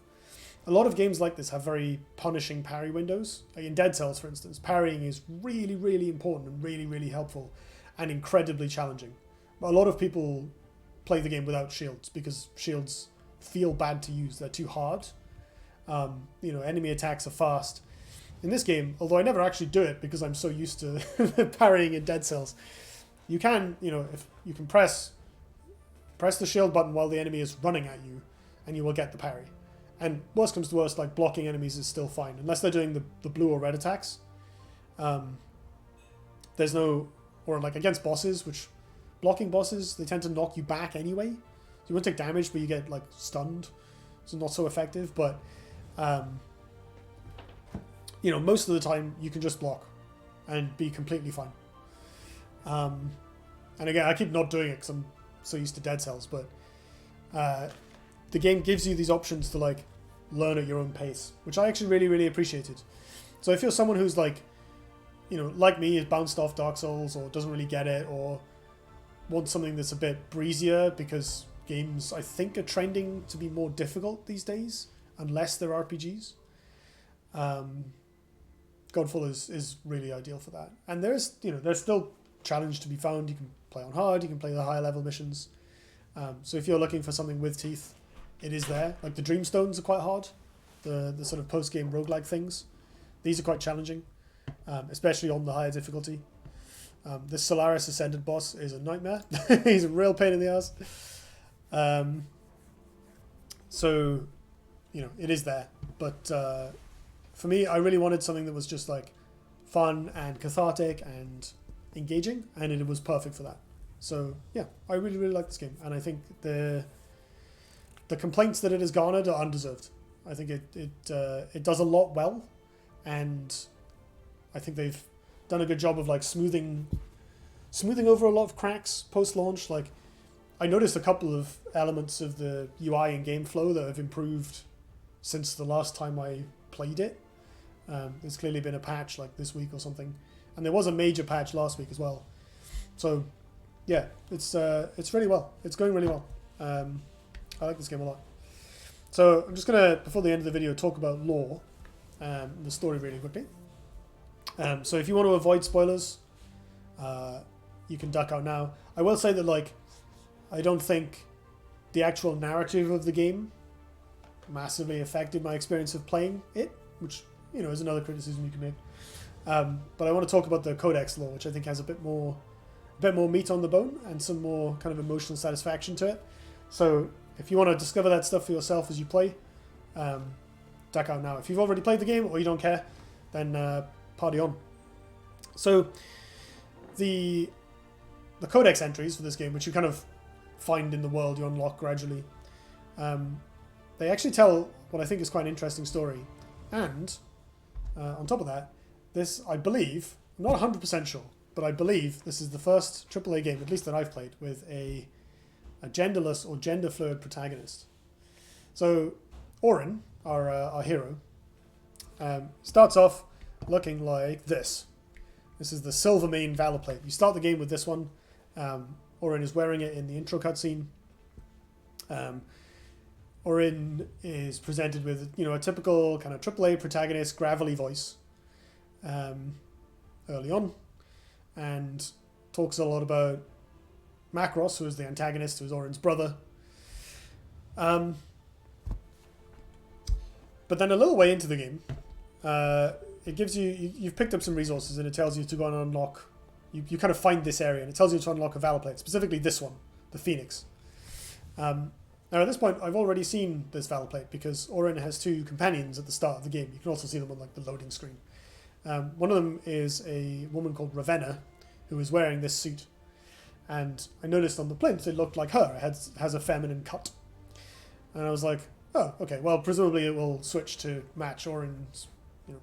A lot of games like this have very punishing parry windows. Like in Dead Cells, for instance, parrying is really, really important and really, really helpful and incredibly challenging. But a lot of people play the game without shields because shields feel bad to use. They're too hard. You know, enemy attacks are fast. In this game, although I never actually do it because I'm so used to parrying in Dead Cells, you can, you know, if you can press the shield button while the enemy is running at you, and you will get the parry. And worst comes to worst, like, blocking enemies is still fine unless they're doing the blue or red attacks. There's no, or like against bosses, which blocking bosses, they tend to knock you back anyway. You won't take damage, but you get like stunned, so not so effective. But you know, most of the time you can just block and be completely fine. And again, I keep not doing it because I'm so used to Dead Cells, but the game gives you these options to, like, learn at your own pace, which I actually really, really appreciated. So if you're someone who's, like, you know, like me, is bounced off Dark Souls or doesn't really get it, or wants something that's a bit breezier, because games, I think, are trending to be more difficult these days, unless they're RPGs. Godfall is really ideal for that. And there's still challenge to be found. You can play on hard, you can play the higher level missions. So if you're looking for something with teeth, it is there. Like the Dreamstones are quite hard. The sort of post-game roguelike things. These are quite challenging, especially on the higher difficulty. This Solaris Ascended boss is a nightmare. He's a real pain in the ass. So, you know, it is there. But for me, I really wanted something that was just like fun and cathartic and engaging, and it was perfect for that. So yeah, I really, really like this game, and I think the complaints that it has garnered are undeserved. I think it does a lot well, and I think they've done a good job of like smoothing over a lot of cracks post-launch. Like, I noticed a couple of elements of the UI and game flow that have improved since the last time I played it. There's clearly been a patch like this week or something, and there was a major patch last week as well. So yeah, it's really well. It's going really well. I like this game a lot. So I'm just gonna, before the end of the video, talk about lore, the story really quickly. So if you want to avoid spoilers, you can duck out now. I will say that, like, I don't think the actual narrative of the game massively affected my experience of playing it, which, you know, is another criticism you can make. But I want to talk about the Codex lore, which I think has a bit more meat on the bone and some more kind of emotional satisfaction to it. So if you want to discover that stuff for yourself as you play, duck out now. If you've already played the game or you don't care, then party on. So the Codex entries for this game, which you kind of find in the world, you unlock gradually, they actually tell what I think is quite an interesting story. And on top of that, this, I believe, I'm not 100% sure, but I believe this is the first AAA game, at least that I've played, with a genderless or gender fluid protagonist. So Orin, our hero, starts off looking like this. This is the Silvermane Valor Plate. You start the game with this one. Orin is wearing it in the intro cutscene. Orin is presented with, you know, a typical kind of AAA protagonist, gravelly voice early on, and talks a lot about Macross, who is the antagonist, who is Orin's brother. But then a little way into the game, it gives you've picked up some resources, and it tells you to go and unlock, you kind of find this area, and it tells you to unlock a Valor Plate, specifically this one, the Phoenix. Now at this point, I've already seen this Valor Plate because Orin has two companions at the start of the game. You can also see them on like the loading screen. One of them is a woman called Ravenna, who is wearing this suit. and I noticed on the plinth it looked like her. It has a feminine cut, and I was like, oh, okay. Well, presumably it will switch to match Orin's. You know,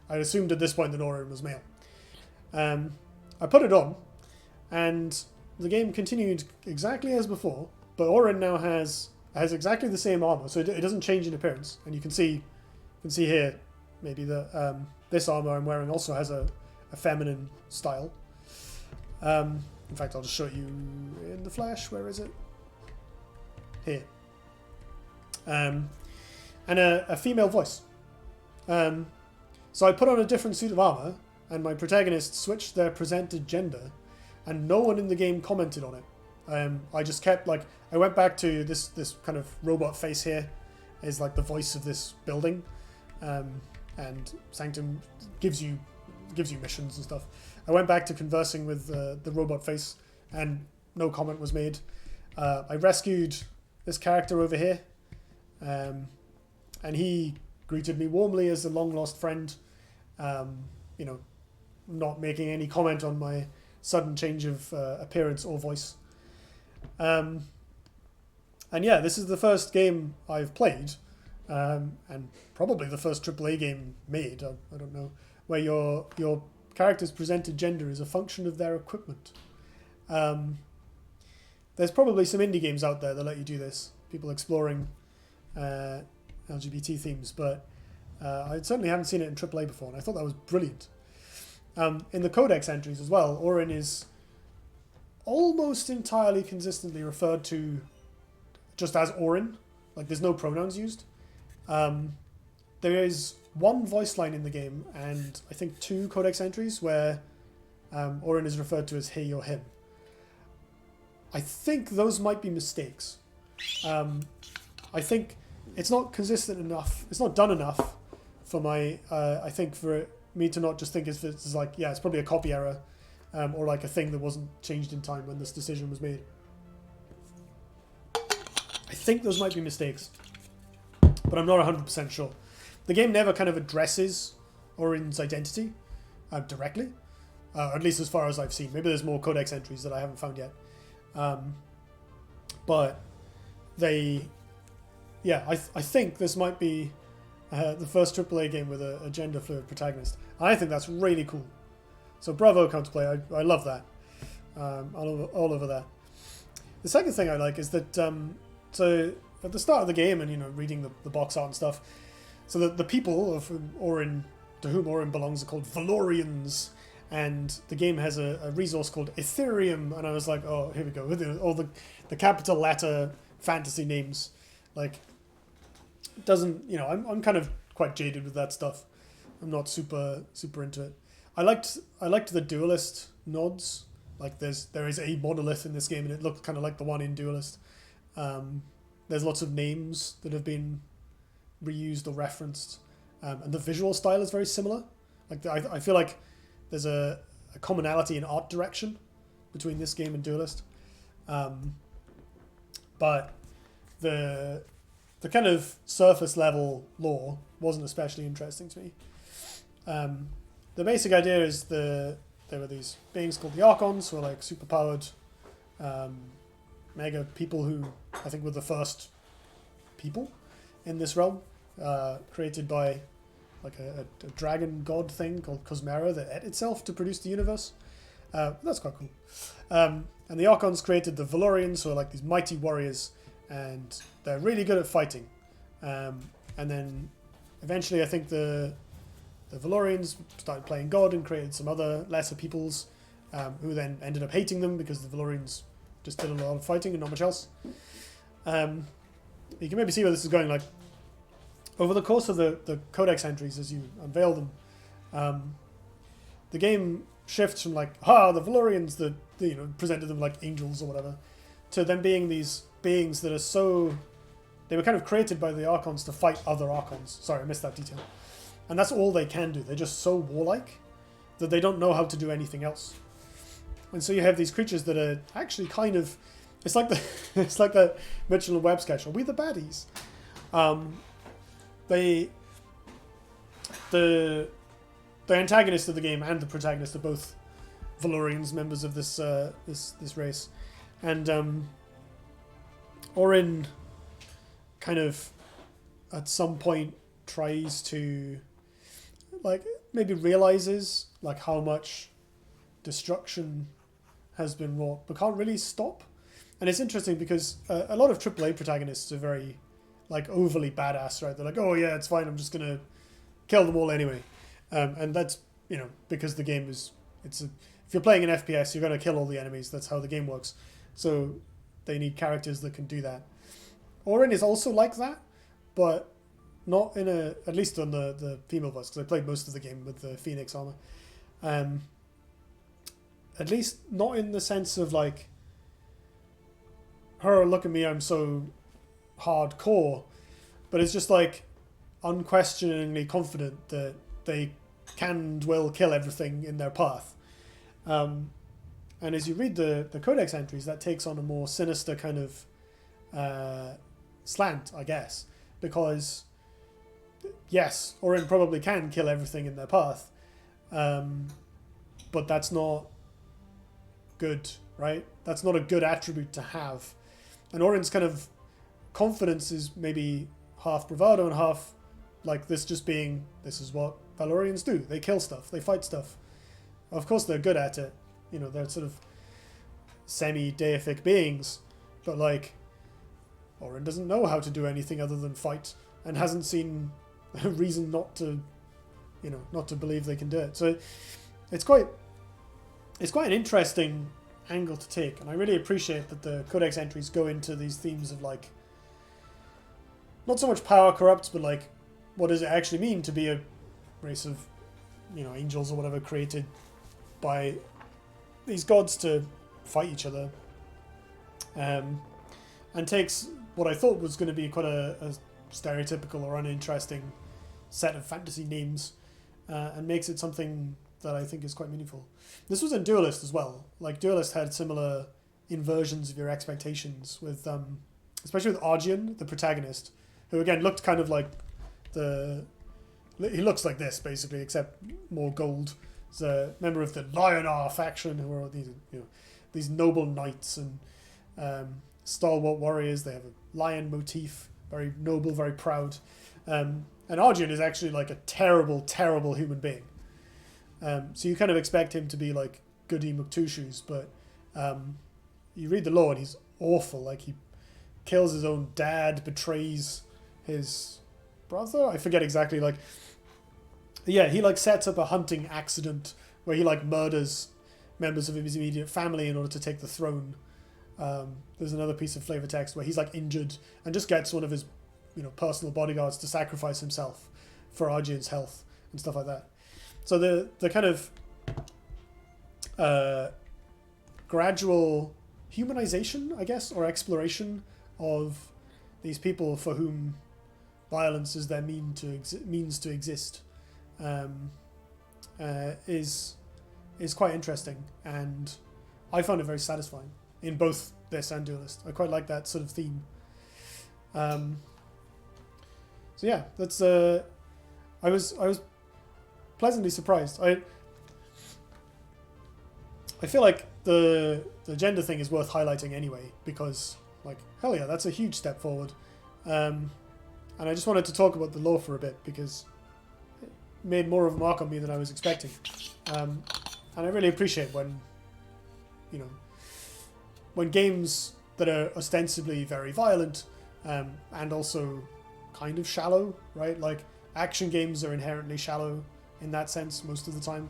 I assumed at this point that Orin was male. I put it on, and the game continued exactly as before, but Orin now has exactly the same armor, so it doesn't change in appearance. And you can see here, maybe that this armor I'm wearing also has a feminine style. In fact, I'll just show it you in the flesh. Where is it? Here. And a female voice. So I put on a different suit of armor, and my protagonist switched their presented gender, and no one in the game commented on it. I just kept, like, I went back to this kind of robot face here is like the voice of this building, and Sanctum gives you missions and stuff. I went back to conversing with the robot face, and no comment was made. I rescued this character over here, and he greeted me warmly as a long-lost friend, you know, not making any comment on my sudden change of appearance or voice. And yeah, this is the first game I've played, and probably the first AAA game made, I don't know, where your character's presented gender is a function of their equipment. There's probably some indie games out there that let you do this, people exploring LGBT themes, but I certainly haven't seen it in AAA before, and I thought that was brilliant. In the codex entries as well, Orin is almost entirely consistently referred to just as Orin, like there's no pronouns used. There is one voice line in the game, and I think 2 codex entries where Orin is referred to as he or him. I think those might be mistakes. I think it's not consistent enough, it's not done enough for my, I think for me to not just think it's like, yeah, it's probably a copy error, or like a thing that wasn't changed in time when this decision was made. I think those might be mistakes, but I'm not 100% sure. The game never kind of addresses Orin's identity directly, at least as far as I've seen. Maybe there's more codex entries that I haven't found yet. But they, yeah, I think this might be the first AAA game with a gender-fluid protagonist. I think that's really cool. So bravo, Counterplay. I love that. All over that. The second thing I like is that, so at the start of the game, and you know, reading the box art and stuff, so that the people of Orin, to whom Orin belongs, are called Valorians, and the game has a resource called Ethereum, and I was like, oh, here we go, with all the capital letter fantasy names. Like, it doesn't, you know, I'm kind of quite jaded with that stuff. I'm not super into it. I liked the Duelyst nods. Like there is a monolith in this game, and it looked kind of like the one in Duelyst. There's lots of names that have been reused or referenced, and the visual style is very similar. Like I feel like there's a commonality in art direction between this game and Duelyst, but the kind of surface level lore wasn't especially interesting to me. The basic idea is there were these beings called the Archons, who are like superpowered mega people who I think were the first people in this realm, created by like a dragon god thing called Cosmera that ate itself to produce the universe. That's quite cool. And the Archons created the Valorians, who are like these mighty warriors, and they're really good at fighting. And then eventually I think the Valorians started playing God and created some other lesser peoples, who then ended up hating them because the Valorians just did a lot of fighting and not much else. You can maybe see where this is going. Like, over the course of the codex entries, as you unveil them, the game shifts from like, the Valorians that, you know, presented them like angels or whatever, to them being these beings that are so, they were kind of created by the Archons to fight other Archons. Sorry, I missed that detail. And that's all they can do. They're just so warlike that they don't know how to do anything else. And so you have these creatures that are actually kind of, it's like the Mitchell and Webb sketch. Are we the baddies? The antagonist of the game and the protagonist are both Valorians, members of this this race, and Orin kind of at some point tries to like maybe realizes like how much destruction has been wrought, but can't really stop. And it's interesting because a lot of AAA protagonists are very like overly badass, right? They're like, oh yeah, it's fine, I'm just gonna kill them all anyway, and that's because the game is if you're playing an FPS, you're gonna kill all the enemies. That's how the game works. So they need characters that can do that. Orin is also like that, but not in at least on the female voice, because I played most of the game with the Phoenix armor. At least not in the sense of like, her, look at me, I'm so hardcore, but it's just like unquestioningly confident that they can and will kill everything in their path. And as you read the codex entries, that takes on a more sinister kind of slant, I guess, because yes, Orin probably can kill everything in their path, but that's not good, right? That's not a good attribute to have. And Orin's kind of confidence is maybe half bravado and half like this just being, this is what Valorians do. They kill stuff. They fight stuff. Of course they're good at it. They're sort of semi-deific beings. But like, Orin doesn't know how to do anything other than fight and hasn't seen a reason not to believe they can do it. So it's quite an interesting angle to take, and I really appreciate that the codex entries go into these themes of like, not so much power corrupts, but like, what does it actually mean to be a race of angels or whatever created by these gods to fight each other, and takes what I thought was going to be quite a stereotypical or uninteresting set of fantasy names, and makes it something that I think is quite meaningful. This was in Duelyst as well. Like, Duelyst had similar inversions of your expectations with, especially with Argian, the protagonist, who again looked kind of like he looks like this basically, except more gold. He's a member of the Lionar faction, who are these noble knights and stalwart warriors. They have a lion motif, very noble, very proud. And Argian is actually like a terrible, terrible human being. So you kind of expect him to be like goody McTwo-shoes, but you read the lore and he's awful. Like, he kills his own dad, betrays his brother. I forget exactly. Like, yeah, he like sets up a hunting accident where he like murders members of his immediate family in order to take the throne. There's another piece of flavor text where he's like injured and just gets one of his personal bodyguards to sacrifice himself for Argian's health and stuff like that. So the kind of gradual humanization, I guess, or exploration of these people for whom violence is their means to exist, is quite interesting, and I found it very satisfying in both this and Duelyst. I quite like that sort of theme. So yeah, that's I was pleasantly surprised. I feel like the gender thing is worth highlighting anyway, because like, hell yeah, that's a huge step forward. And I just wanted to talk about the lore for a bit, because it made more of a mark on me than I was expecting. And I really appreciate when games that are ostensibly very violent, and also kind of shallow, right? Like, action games are inherently shallow in that sense most of the time.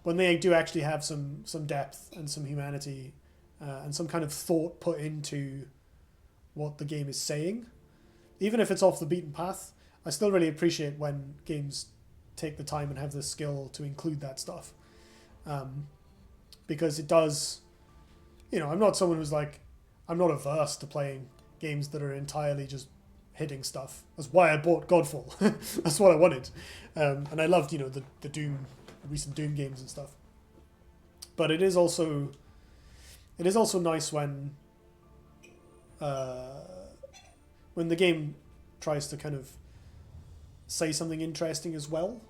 When they do actually have some depth and some humanity, and some kind of thought put into what the game is saying, even if it's off the beaten path, I still really appreciate when games take the time and have the skill to include that stuff. Because it does, I'm not someone who's like, I'm not averse to playing games that are entirely just hitting stuff. That's why I bought Godfall. That's what I wanted. And I loved, the Doom, the recent Doom games and stuff. But it is also nice when the game tries to kind of say something interesting as well.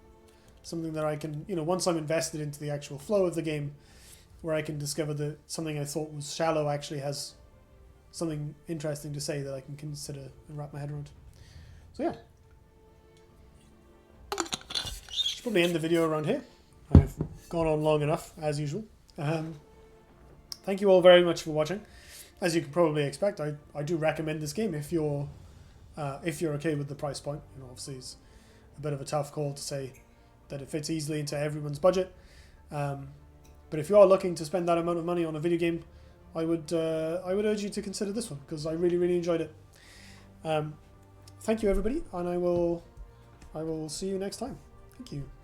Something that I can, once I'm invested into the actual flow of the game, where I can discover that something I thought was shallow actually has something interesting to say that I can consider and wrap my head around. So yeah. Should probably end the video around here. I've gone on long enough, as usual. Thank you all very much for watching. As you can probably expect, I do recommend this game if you're okay with the price point. You know, obviously it's a bit of a tough call to say that it fits easily into everyone's budget. But if you are looking to spend that amount of money on a video game, I would urge you to consider this one, because I really, really enjoyed it. Thank you everybody, and I will see you next time. Thank you.